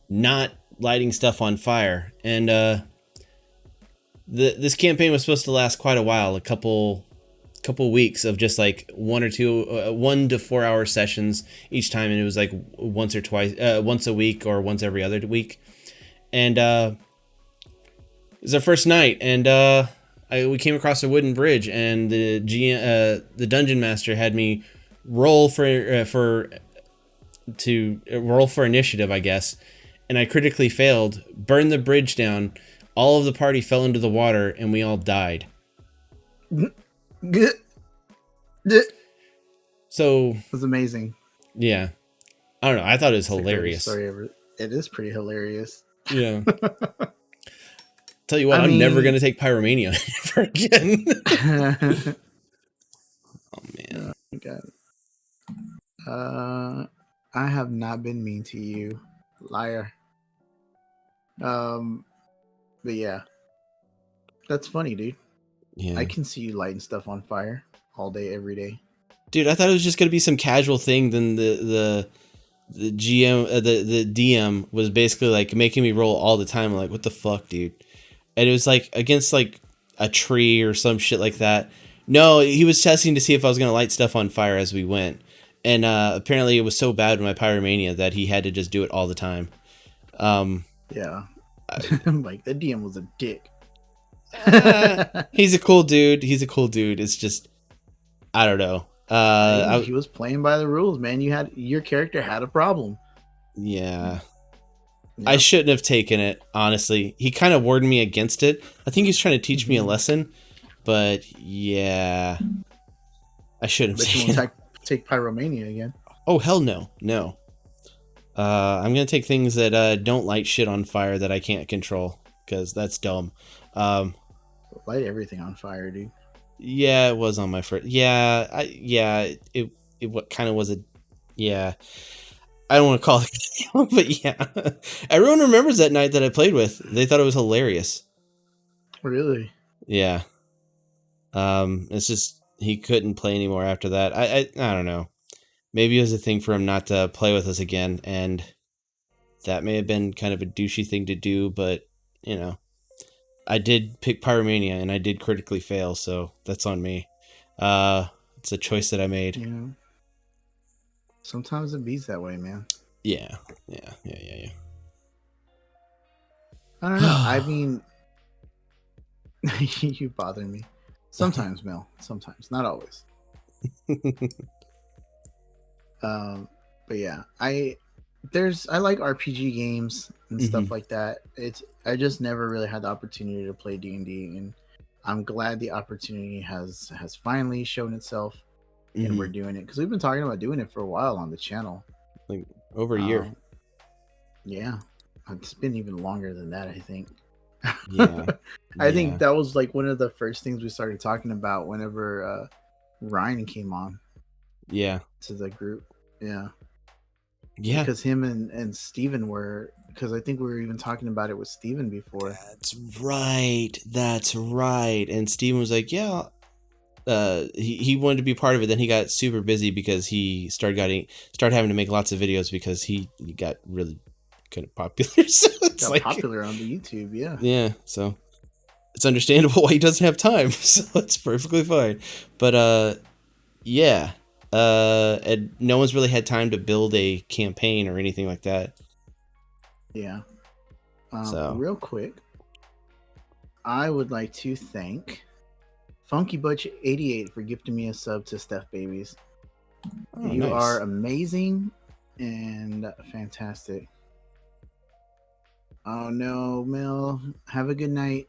not lighting stuff on fire. And this campaign was supposed to last quite a while, a couple weeks of just like 1 to 4 hour sessions each time, and it was like once a week or once every other week. And it was our first night, and we came across a wooden bridge, and the dungeon master had me roll for initiative, I guess, and I critically failed, burned the bridge down, all of the party fell into the water, and we all died. So it was amazing. Yeah, I don't know. I thought it was hilarious. Story ever. It is pretty hilarious. Yeah. Tell you what, I'm never gonna take Pyromania ever again. Oh man. I have not been mean to you, liar. But yeah, that's funny, dude. Yeah. I can see you lighting stuff on fire all day, every day. Dude, I thought it was just gonna be some casual thing. Then the GM, the DM was basically like making me roll all the time. I'm like, what the fuck, dude? And it was like against like a tree or some shit like that. No, he was testing to see if I was gonna light stuff on fire as we went. And apparently it was so bad with my Pyromania that he had to just do it all the time. Yeah. Like, the DM was a dick. He's a cool dude. It's just, I don't know. He was playing by the rules, man. Your character had a problem. Yeah. I shouldn't have taken it, honestly. He kind of warned me against it. I think he's trying to teach me a lesson, but yeah, I shouldn't have taken it. Take Pyromania again. Oh, hell no. No. I'm going to take things that don't light shit on fire that I can't control, because that's dumb. Light everything on fire, dude. Yeah, it was on my first. Yeah, it what kind of was a. Yeah. I don't want to call it, but yeah. Everyone remembers that night that I played with. They thought it was hilarious. Really? Yeah. It's just he couldn't play anymore after that. I don't know. Maybe it was a thing for him not to play with us again, and that may have been kind of a douchey thing to do, but I did pick Pyromania and I did critically fail, so that's on me. It's a choice that I made. Yeah. Sometimes it beats that way, man. Yeah. I don't know. I mean, you bother me. Sometimes, Mel. Sometimes, not always. But yeah, I like RPG games and stuff like that. I just never really had the opportunity to play D&D, and I'm glad the opportunity has finally shown itself, and we're doing it because we've been talking about doing it for a while on the channel, like over a year. Yeah, it's been even longer than that, I think. Yeah. I think Yeah. that was like one of the first things we started talking about whenever Ryan came on Yeah. to the group. Yeah, Yeah. because him and Steven were, because I think we were even talking about it with Steven before. That's right. That's right. And Steven was like, yeah, he wanted to be part of it. Then he got super busy because he started having to make lots of videos because he got really kind of popular. So it's Got like, popular on the YouTube, yeah. yeah, so it's understandable why he doesn't have time. So it's perfectly fine. But yeah. And no one's really had time to build a campaign or anything like that. Yeah. So Real quick, I would like to thank Funky Butch 88 for gifting me a sub to Steph Babies. oh, You are nice. amazing and fantastic. Oh no, Mel. Have a good night.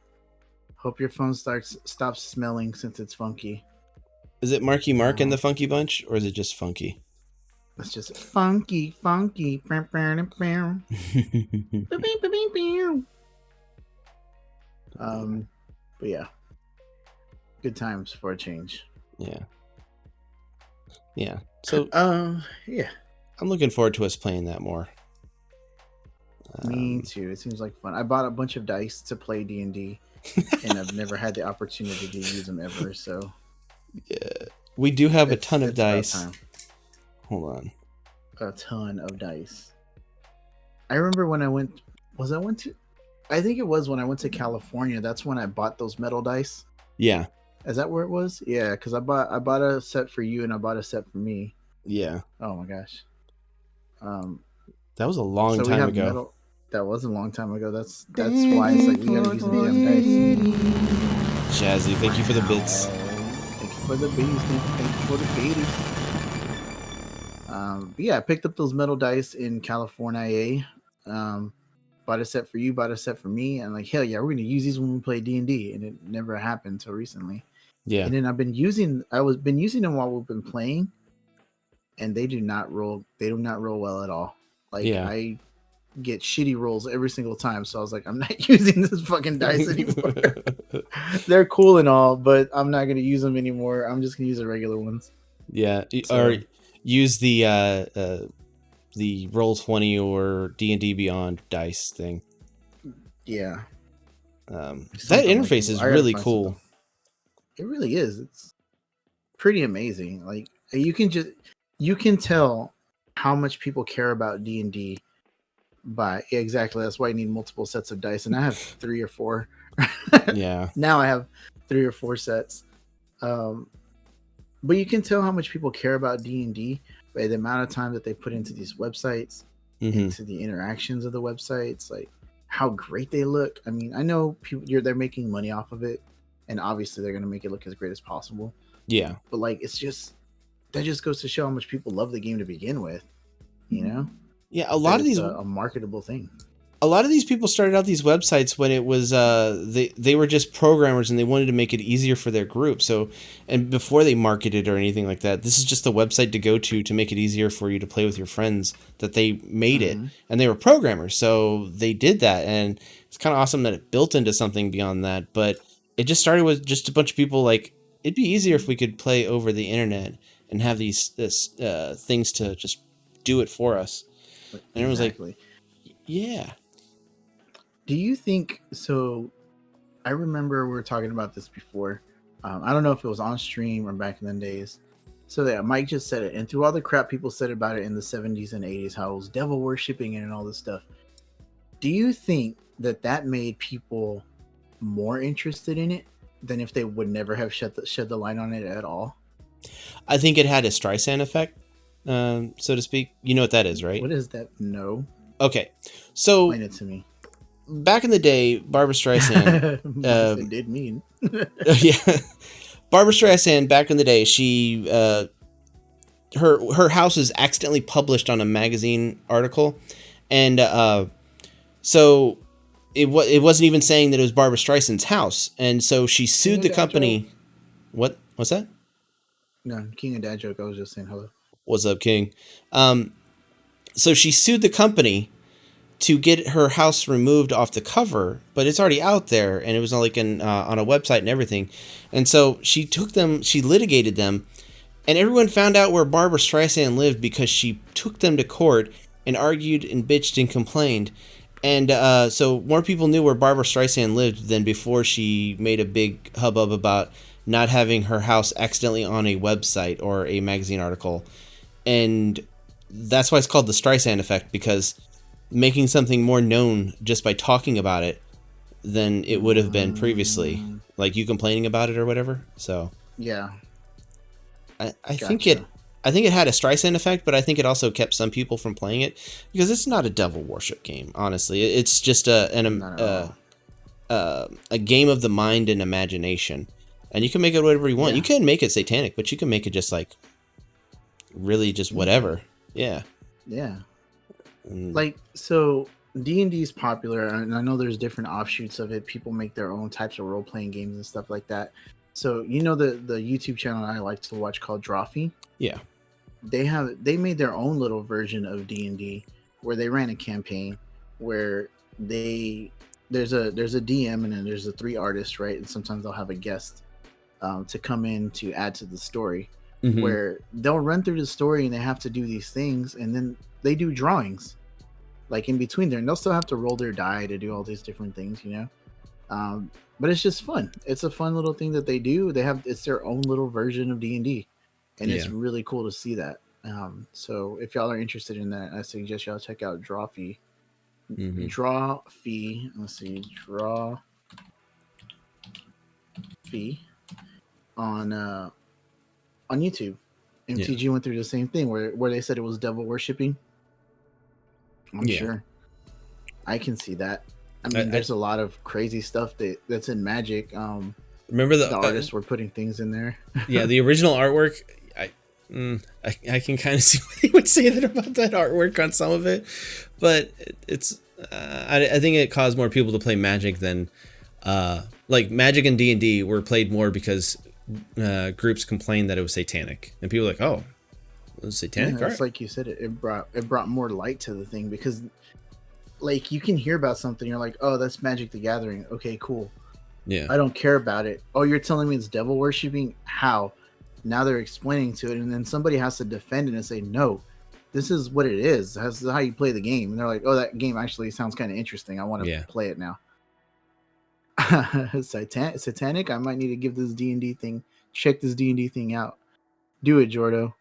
Hope your phone stops smelling since it's funky. Is it Marky Mark and the Um, Funky Bunch, or is it just Funky? it's just funky, funky. Um, but yeah, good times for a change. Yeah. Yeah. So Yeah, I'm looking forward to us playing that more. me too. It seems like fun. I bought a bunch of dice to play D&D, and I've never had the opportunity to use them ever. So Yeah. We do have a ton of it's about dice. time. Hold on. A ton of dice. I remember when I went. Was I went to? I think it was when I went to California. That's when I bought those metal dice. Yeah. Is that where it was? Yeah, because I bought a set for you and I bought a set for me. Yeah. Oh my gosh. Um, That was a long so we time have ago. metal. That was a long time ago. That's Thank why it's you like we gotta for use the damn dice. Jazzy, thank you for the bits. Thank you for the bees. Thank you for the bees. But yeah, I picked up those metal dice in California. Bought a set for you, bought a set for me, and like hell yeah, we're gonna use these when we play D&D, and it never happened until recently. Yeah. And then been using them while we've been playing, and they do not roll well at all. Like Yeah. I get shitty rolls every single time, so I was like, I'm not using this fucking dice anymore. They're cool and all, but I'm not gonna use them anymore. I'm just gonna use the regular ones. Yeah. Or So use the Roll20 or D&D Beyond dice thing. yeah, That something like interface is I gotta really find something. cool. It really is. It's pretty amazing. Like you can tell how much people care about D&D by exactly. That's why I need multiple sets of dice, and I have 3 or 4. Yeah. Now I have 3 or 4 sets. Um, but you can tell how much people care about D&D by the amount of time that they put into these websites, Mm-hmm. into the interactions of the websites, like how great they look. I mean, I know they're making money off of it, and obviously they're going to make it look as great as possible. Yeah. But like, that just goes to show how much people love the game to begin with. You know, Yeah. A that lot of it's these a marketable thing. a lot of these people started out these websites when it was they were just programmers and they wanted to make it easier for their group. So, and before they marketed or anything like that, this is just the website to go to make it easier for you to play with your friends, that they made it. Mm-hmm. And they were programmers, so they did that, and it's kind of awesome that it built into something beyond that. But it just started with just a bunch of people like, it'd be easier if we could play over the internet and have things to just do it for us. And everyone's like, Exactly. yeah. Do you think so? I remember we were talking about this before. I don't know if it was on stream or back in the days. So yeah, Mike just said it, and through all the crap people said about it in the 70s and 80s, how it was devil worshipping and all this stuff. Do you think that made people more interested in it than if they would never have shed the light on it at all? I think it had a Streisand effect, so to speak. You know what that is, right? What is that? No, Okay, so explain it to me. back in the day, Barbara Streisand, Yes, it did mean. yeah, Barbara Streisand. Back in the day, she her house was accidentally published on a magazine article, and so it wasn't even saying that it was Barbara Streisand's house, and so she sued the company. What's that? No, King of Dad joke. I was just saying hello. What's up, King? So she sued the company to get her house removed off the cover, but it's already out there, and it was on like on a website and everything. And so she took them, she litigated them, and everyone found out where Barbara Streisand lived because she took them to court and argued and bitched and complained. And so more people knew where Barbara Streisand lived than before she made a big hubbub about not having her house accidentally on a website or a magazine article. And that's why it's called the Streisand effect, because making something more known just by talking about it than it would have been previously, like you complaining about it or whatever. So yeah, I think it had a Streisand effect, but I think it also kept some people from playing it because it's not a devil worship game. Honestly, it's just a game of the mind and imagination, and you can make it whatever you want. You can make it satanic, but you can make it just like really just whatever. Yeah. Like, so D&D is popular, and I know there's different offshoots of it. People make their own types of role-playing games and stuff like that. So the YouTube channel I like to watch called Drawfee. Yeah. They made their own little version of D&D where they ran a campaign where there's a DM and then there's the 3 artists, right? And sometimes they'll have a guest to come in to add to the story, where they'll run through the story and they have to do these things, and then they do drawings like in between there, and they'll still have to roll their die to do all these different things, but it's just fun. It's a fun little thing that they do. It's their own little version of D&D, and it's really cool to see that. So if y'all are interested in that, I suggest y'all check out Drawfee. Drawfee. Let's see, Drawfee on YouTube. MTG went through the same thing where they said it was devil worshipping. I'm sure. I can see that. I mean, there's a lot of crazy stuff that's in Magic. Remember the artists were putting things in there. Yeah, the original artwork. I can kind of see what he would say that about that artwork on some of it, but it's I think it caused more people to play Magic than like Magic and D&D were played more because groups complained that it was satanic, and people were like, oh, it was satanic. It's like you said, it brought more light to the thing, because like you can hear about something, you're like, oh, that's Magic the Gathering, okay, cool, I don't care about it. Oh, you're telling me it's devil worshipping? How? Now they're explaining to it, and then somebody has to defend it and say, no, this is what it is. This is how you play the game. And they're like, oh, that game actually sounds kind of interesting, I want to play it now. Satanic. I might need to give this D&D thing, check this D&D thing out. Do it, Jordo.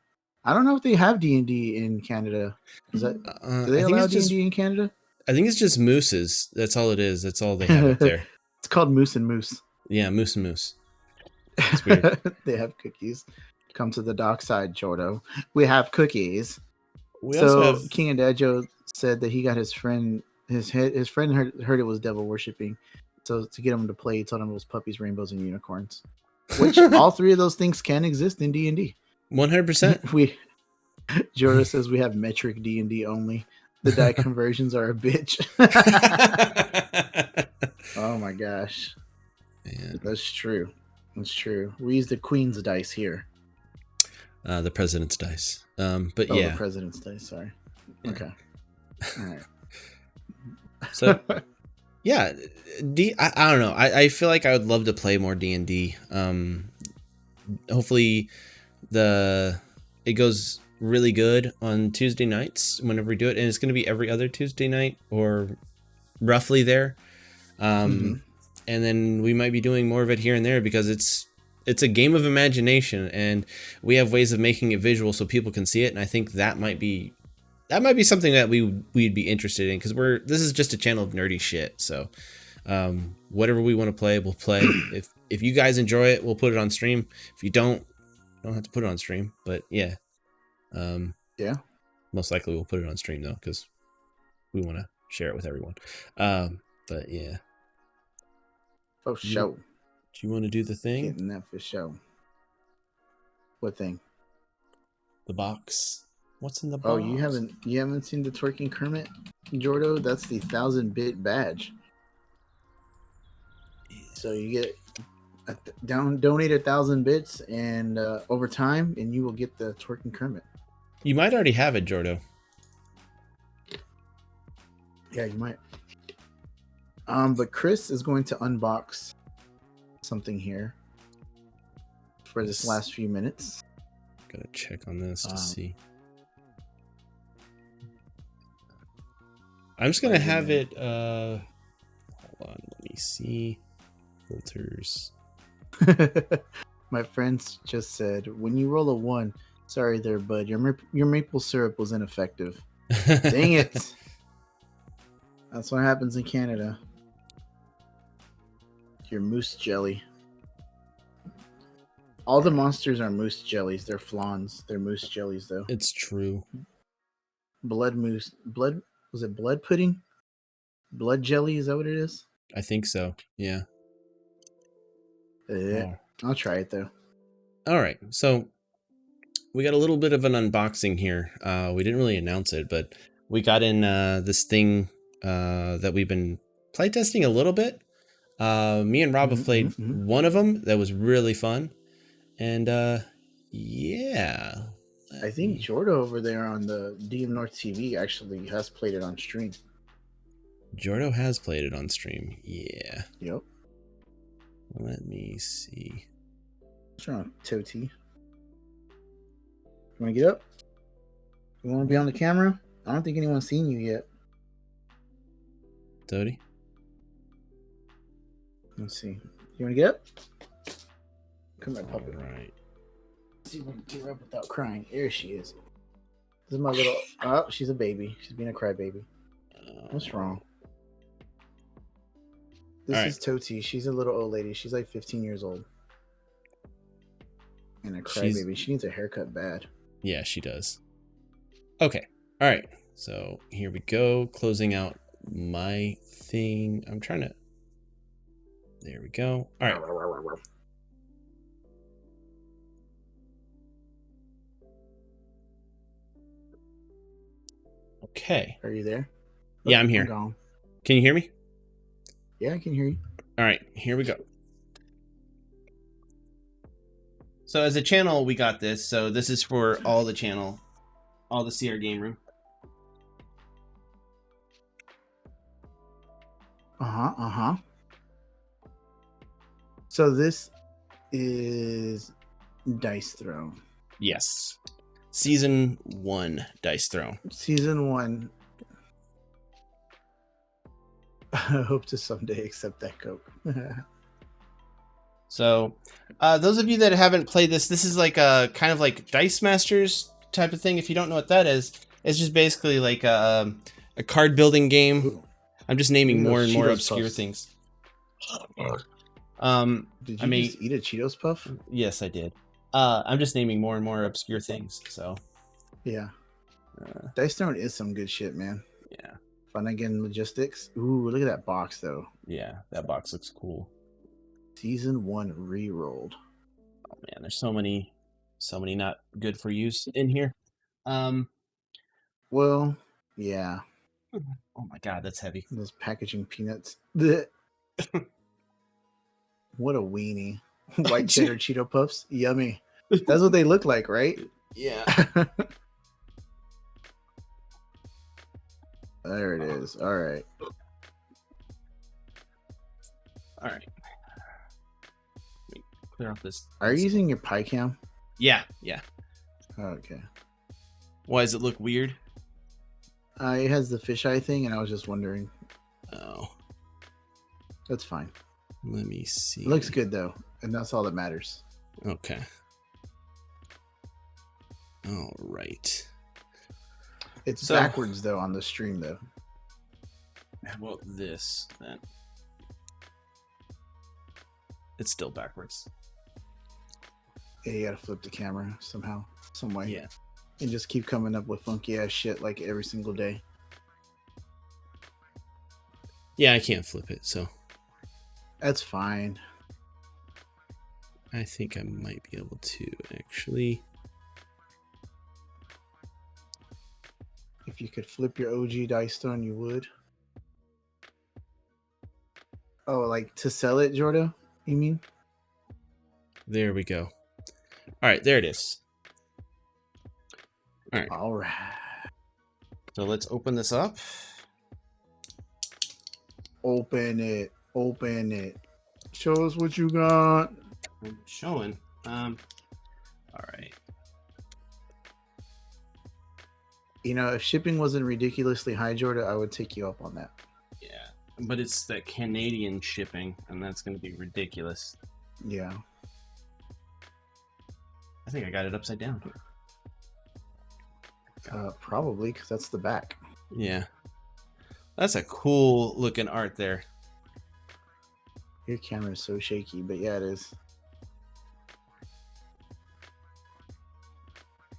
I don't know if they have D&D in Canada. Is that do they allow D&D in Canada? I think it's just mooses. That's all it is. That's all they have up there. It's called Moose and Moose. Yeah, Moose and Moose. It's weird. They have cookies. Come to the dark side, Jordo. We have cookies. So King and Dad Joe said that he got his friend. His friend heard it was devil worshipping. So to get him to play, he told him it was puppies, rainbows, and unicorns. Which all 3 of those things can exist in D&D. 100%. Jordan says we have metric D&D only. The die conversions are a bitch. Oh my gosh. Man. That's true. We use the Queen's dice here. The President's dice. But the President's dice, sorry. Yeah. Okay. All right. So yeah, I don't know. I feel like I would love to play more D&D. Hopefully it goes really good on Tuesday nights whenever we do it, and it's going to be every other Tuesday night or roughly there. And then we might be doing more of it here and there, because it's a game of imagination, and we have ways of making it visual so people can see it. And I think that might be something that we'd be interested in, because this is just a channel of nerdy shit. So whatever we want to play, we'll play. If you guys enjoy it, we'll put it on stream. If you don't have to put it on stream. But yeah, most likely we'll put it on stream though, because we want to share it with everyone. But yeah, for sure. Do you want to do the thing? Getting that for sure. What thing? The box. What's in the box? Oh, you haven't seen the twerking Kermit, Jordo? That's the 1,000-bit badge. So you get donate 1,000 bits, and over time, and you will get the twerking Kermit. You might already have it, Jordo. Yeah, you might. But Chris is going to unbox something here for this last few minutes. Gotta check on this to see. I'm just gonna have it. Hold on, let me see. Filters. My friends just said, when you roll a 1, sorry there, bud, your maple syrup was ineffective. Dang it. That's what happens in Canada. Your moose jelly. All the monsters are moose jellies. They're flans. They're moose jellies, though. It's true. Blood moose. Blood. Was it blood pudding? Blood jelly? Is that what it is? I think so. Yeah. I'll try it, though. All right. So we got a little bit of an unboxing here. We didn't really announce it, but we got in this thing that we've been playtesting a little bit. Me and Rob have played one of them that was really fun. And yeah. I think Jordo over there on the DM North TV actually has played it on stream. Jordo has played it on stream. Yeah. Yep. Let me see. What's wrong, Toti? You want to get up? You want to be on the camera? I don't think anyone's seen you yet. Toti? Let's see. You want to get up? Come here, puppet. All right. Let's see if we can get her up without crying. There she is. This is my little... Oh, she's a baby. She's being a crybaby. What's wrong? This is Toti. She's a little old lady. She's like 15 years old. And a crybaby. She needs a haircut bad. Yeah, she does. Okay. All right. So here we go. Closing out my thing. I'm trying to... There we go. All right. Okay. Are you there? Yeah, I'm here. Can you hear me? Yeah, I can hear you. All right, here we go. So as a channel, we got this. So this is for all the channel, all the CR Game Room. So this is Dice Throw. Yes. Season 1 Dice Throw. Season 1. I hope to someday accept that Coke. So, those of you that haven't played this is like a kind of like Dice Masters type of thing. If you don't know what that is, it's just basically like a card building game. I'm just naming more and more obscure things. Did you just eat a Cheetos Puff? Yes, I did. I'm just naming more and more obscure things. So, yeah, Dice Throne is some good shit, man. Yeah. Fun again, logistics. Ooh, look at that box though. Yeah, that box looks cool. Season 1 re-rolled. Oh man, there's so many not good for use in here. Well, yeah. Oh my god, that's heavy. Those packaging peanuts. What a weenie. White cheddar Cheeto Puffs. Yummy. That's what they look like, right? Yeah. There it is. All right. All right. Let me clear off this. Are you using your pie cam? Yeah, yeah. Okay. Why does it look weird? It has the fisheye thing, and I was just wondering. Oh. That's fine. Let me see. It looks good, though, and that's all that matters. Okay. All right. It's backwards, though, on the stream, though. How about this, then? It's still backwards. Yeah, you gotta flip the camera somehow, some way. Yeah. And just keep coming up with funky ass shit like every single day. Yeah, I can't flip it, so. That's fine. I think I might be able to, actually. If you could flip your OG Dice Stone, you would. Oh, like to sell it, Jordo? You mean? There we go. All right, there it is. All right. All right. So let's open this up. Open it. Open it. Show us what you got. I'm showing. All right. You know, if shipping wasn't ridiculously high, Jordan, I would take you up on that. Yeah, but it's that Canadian shipping, and that's going to be ridiculous. Yeah. I think I got it upside down. Probably, because that's the back. Yeah. That's a cool looking art there. Your camera is so shaky, but yeah, it is.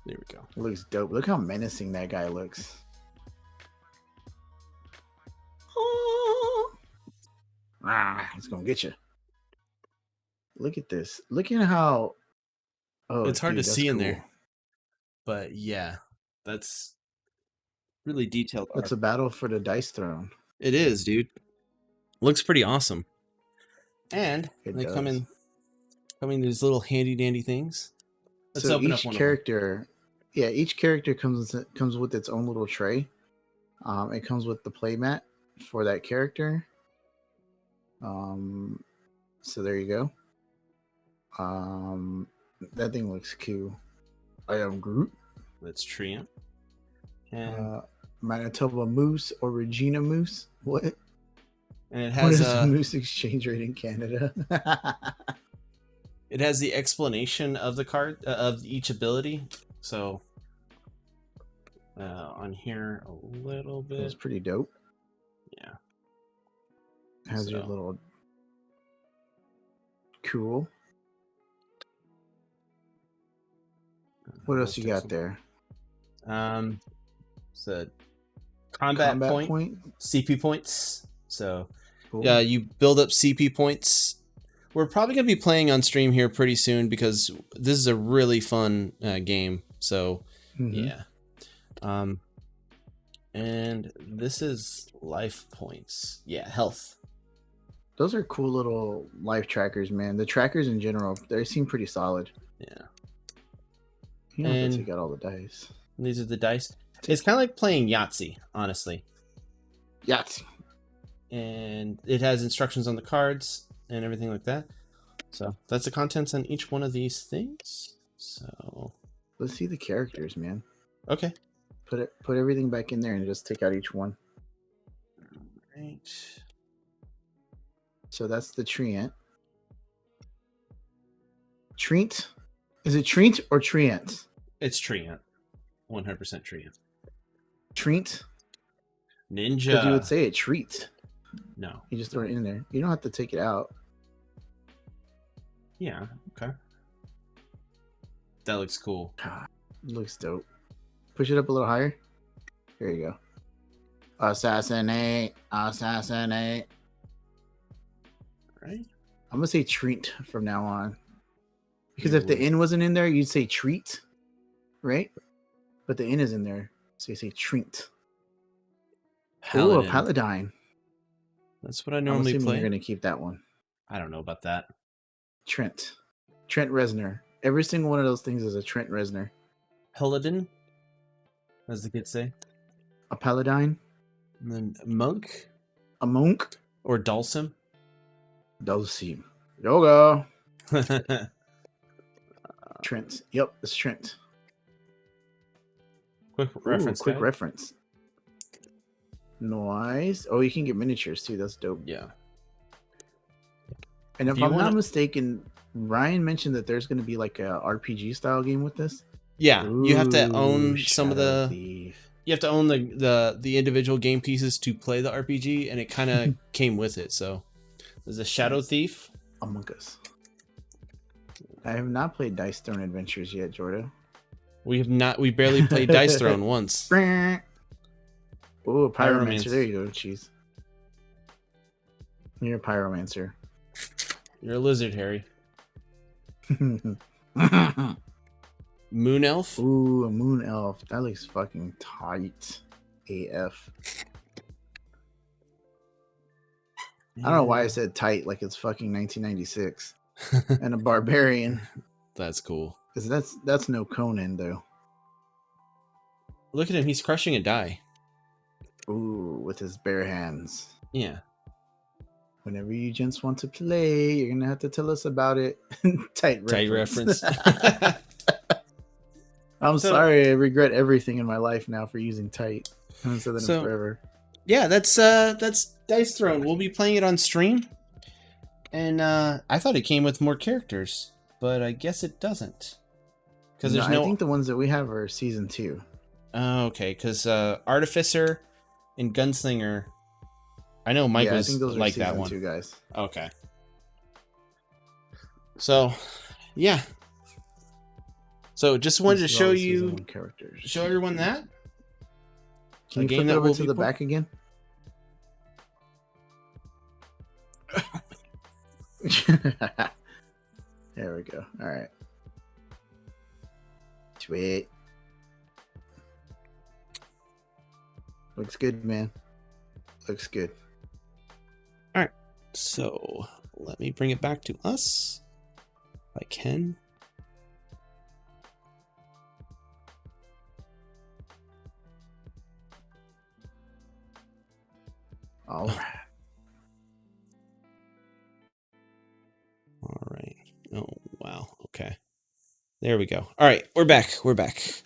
There we go. It looks dope. Look how menacing that guy looks. He's gonna get you. Look at this. Look at how. Oh, it's hard dude, to that's see in cool. there. But yeah, that's really detailed art. It's a battle for the dice throne. It is, dude. Looks pretty awesome. And they come in these little handy dandy things. Let's open up one character, each character comes with its own little tray. It comes with the play mat for that character. So there you go. That thing looks cool. I am Groot. That's Triumph. And Manitoba Moose or Regina Moose. What? And it has a moose exchange rate in Canada. It has the explanation of the card of each ability. So on here a little bit. It's pretty dope. Yeah. It has your little cool. What else you got there? It's a combat point, CP points. So cool. Yeah, you build up CP points. We're probably going to be playing on stream here pretty soon because this is a really fun game. So yeah. And this is life points. Yeah, health. Those are cool little life trackers, man. The trackers in general, they seem pretty solid. Yeah. You don't have to take out all the dice. These are the dice. It's kind of like playing Yahtzee, honestly. Yahtzee. And it has instructions on the cards and everything like that. So that's the contents on each one of these things. So let's see the characters, man. Okay. Put everything back in there and just take out each one. Right. So that's the Treant. Treant? Is it Treant or Treant? It's Treant. 100% Treant. Treant? Ninja. Because you would say it treat. No. You just throw it in there. You don't have to take it out. Yeah. Okay. That looks cool. Looks dope. Push it up a little higher. There you go. Assassinate. Assassinate. Right. I'm going to say treat from now on. Because if the N wasn't in there, you'd say treat. Right? But the N is in there. So you say treat. Oh, a paladin. That's what I normally play. You're going to keep that one. I don't know about that. Trent Reznor. Every single one of those things is a Trent Reznor. Paladin, as the kids say. A paladin. And then a monk. A monk. Or Dulcim. Dulcim. Yoga. Trent. Yep, it's Trent. Quick reference. Quick reference. Nice. Oh, you can get miniatures too. That's dope. Yeah. And if I'm not mistaken, Ryan mentioned that there's going to be like a RPG style game with this. Yeah, you have to own some of the. You have to own the individual game pieces to play the RPG, and it kind of came with it. So there's a Shadow Thief. Among Us. I have not played Dice Throne Adventures yet, Jordan. We have not. We barely played Dice Throne once. Oh, Pyromancer. There you go, cheese. You're a Pyromancer. You're a lizard, Harry. Moon Elf. Ooh, a Moon Elf. That looks fucking tight. AF. I don't know why I said tight like it's fucking 1996. And a barbarian. That's cool. Because that's no Conan, though. Look at him. He's crushing a die. Ooh, with his bare hands. Yeah. Whenever you gents want to play, you're gonna have to tell us about it. Tight Tight reference. reference. I'm So sorry. I regret everything in my life now for using tight. I haven't said that in so forever. yeah, that's Dice Throne. We'll be playing it on stream. And I thought it came with more characters, but I guess it doesn't. Because No, there's I no. think the ones that we have are season 2. Oh, okay, because Artificer and Gunslinger. I know Mike Yeah, I think was those are like that season one. 2 guys. Okay. So, yeah. So just wanted to This is all show the season you, 1 characters. show everyone that. Can you flip it over to the back again? There we go. All right. Sweet. Looks good, man. Looks good. All right. So let me bring it back to us. If I can. All right. All right. Oh, wow. Okay. There we go. All right. We're back. We're back.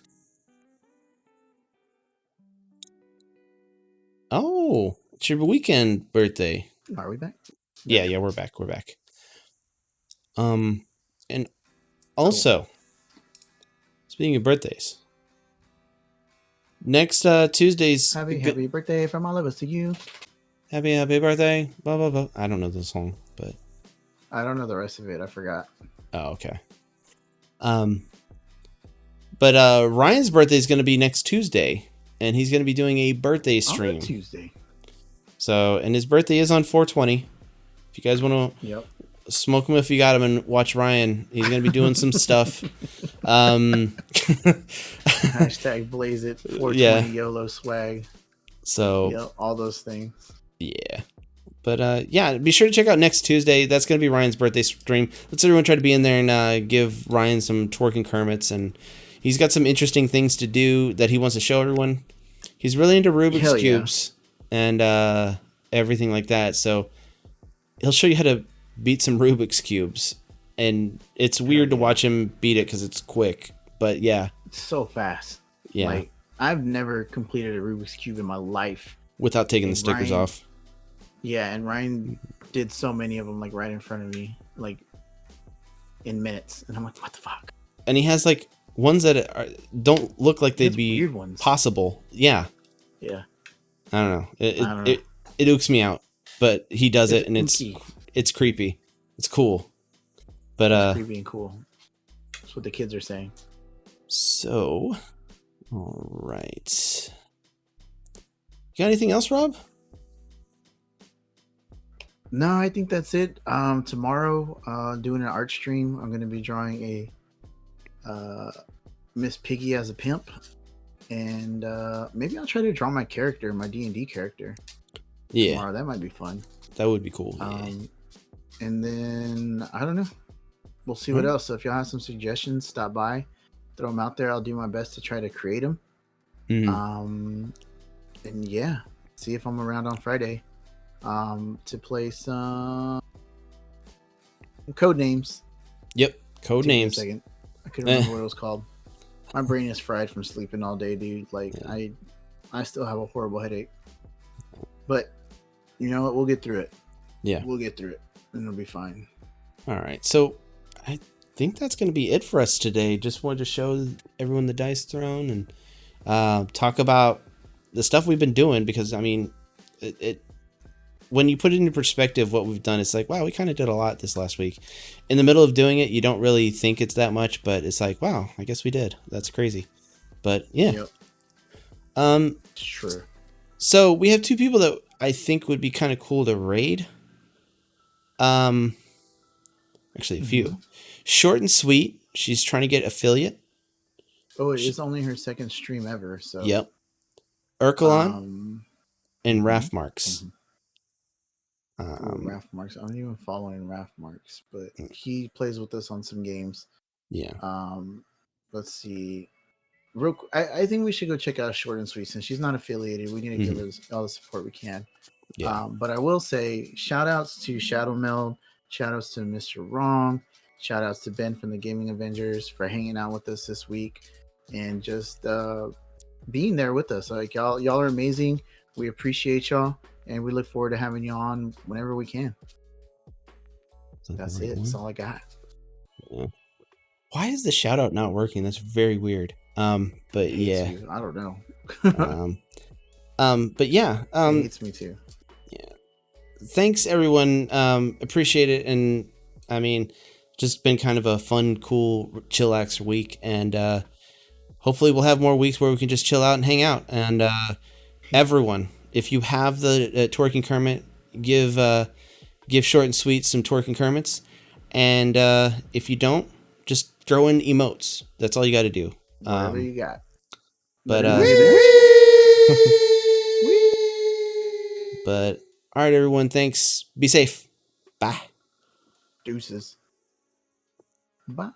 Oh, it's your weekend birthday. Are we back? Yeah, we're back. We're back. And also, speaking of birthdays, next Tuesday's happy birthday from all of us to you. Happy birthday. Blah blah blah. I don't know the song, but I don't know the rest of it. I forgot. oh, okay. But Ryan's birthday is going to be next Tuesday, and he's going to be doing a birthday stream. On Tuesday. So, and his birthday is on 4/20. If you guys want to smoke him if you got him and watch Ryan, he's going to be doing some stuff. Hashtag blaze it. 420 YOLO swag. So, all those things. Yeah. But yeah, be sure to check out next Tuesday. That's going to be Ryan's birthday stream. Let's everyone try to be in there and give Ryan some twerking Kermits. And he's got some interesting things to do that he wants to show everyone. He's really into Rubik's Cubes and everything like that. So he'll show you how to beat some Rubik's Cubes. And it's weird to watch him beat it because it's quick. But yeah. It's so fast. Yeah. Like, I've never completed a Rubik's Cube in my life. Without taking the stickers off. Yeah, and Ryan did so many of them, like, right in front of me, like, in minutes. And I'm like, what the fuck? And he has, like, ones that don't look like they'd be possible. Yeah. Yeah. I don't know. It ooks me out. But he does it, and it's creepy. It's cool. But it's creepy and cool. That's what the kids are saying. So, all right. You got anything else, Rob? No, I think that's it. Tomorrow, doing an art stream, I'm going to be drawing a Miss Piggy as a pimp, and maybe I'll try to draw my character, my D&D character. Yeah, tomorrow. That might be fun. That would be cool. And then I don't know. We'll see what else. So if y'all have some suggestions, stop by, throw them out there. I'll do my best to try to create them. And yeah, see if I'm around on Friday. To play some code names. Yep, code names. I couldn't remember what it was called. My brain is fried from sleeping all day, dude. Like I still have a horrible headache. But you know what? We'll get through it. Yeah, we'll get through it, and it'll be fine. All right. So I think that's going to be it for us today. Just wanted to show everyone the Dice Throne and talk about the stuff we've been doing, because I mean, it when you put it into perspective what we've done, it's like, wow, we kind of did a lot this last week. In the middle of doing it, you don't really think it's that much, but it's like, wow, I guess we did. That's crazy. But yeah. Yep. Sure. So we have two people that I think would be kind of cool to raid. Actually a few. Short and Sweet. She's trying to get affiliate. Oh, it's only her second stream ever. So. Yep. Urkelon and Raf Marks. Raf Marks. I'm not even following Raf Marks, but he plays with us on some games. Yeah. Let's see. I think we should go check out Short and Sweet since she's not affiliated. We need to give her all the support we can. Yeah. But I will say shout outs to Shadow Meld, shout outs to Mr. Wrong, shout outs to Ben from the Gaming Avengers for hanging out with us this week and just being there with us. Like y'all are amazing. We appreciate y'all, and we look forward to having you on whenever we can. That's it. That's all I got. Yeah. Why is the shout out not working? That's very weird. But yeah. You. I don't know. But yeah. It hates me too. Yeah. Thanks everyone. Appreciate it. And I mean, just been kind of a fun, cool, chillax week. And hopefully we'll have more weeks where we can just chill out and hang out. And everyone, if you have the Twerking Kermit, give Short and Sweet some Twerking Kermits. And if you don't, just throw in emotes. That's all you got to do. Whatever you got. But but all right, everyone. Thanks. Be safe. Bye. Deuces. Bye.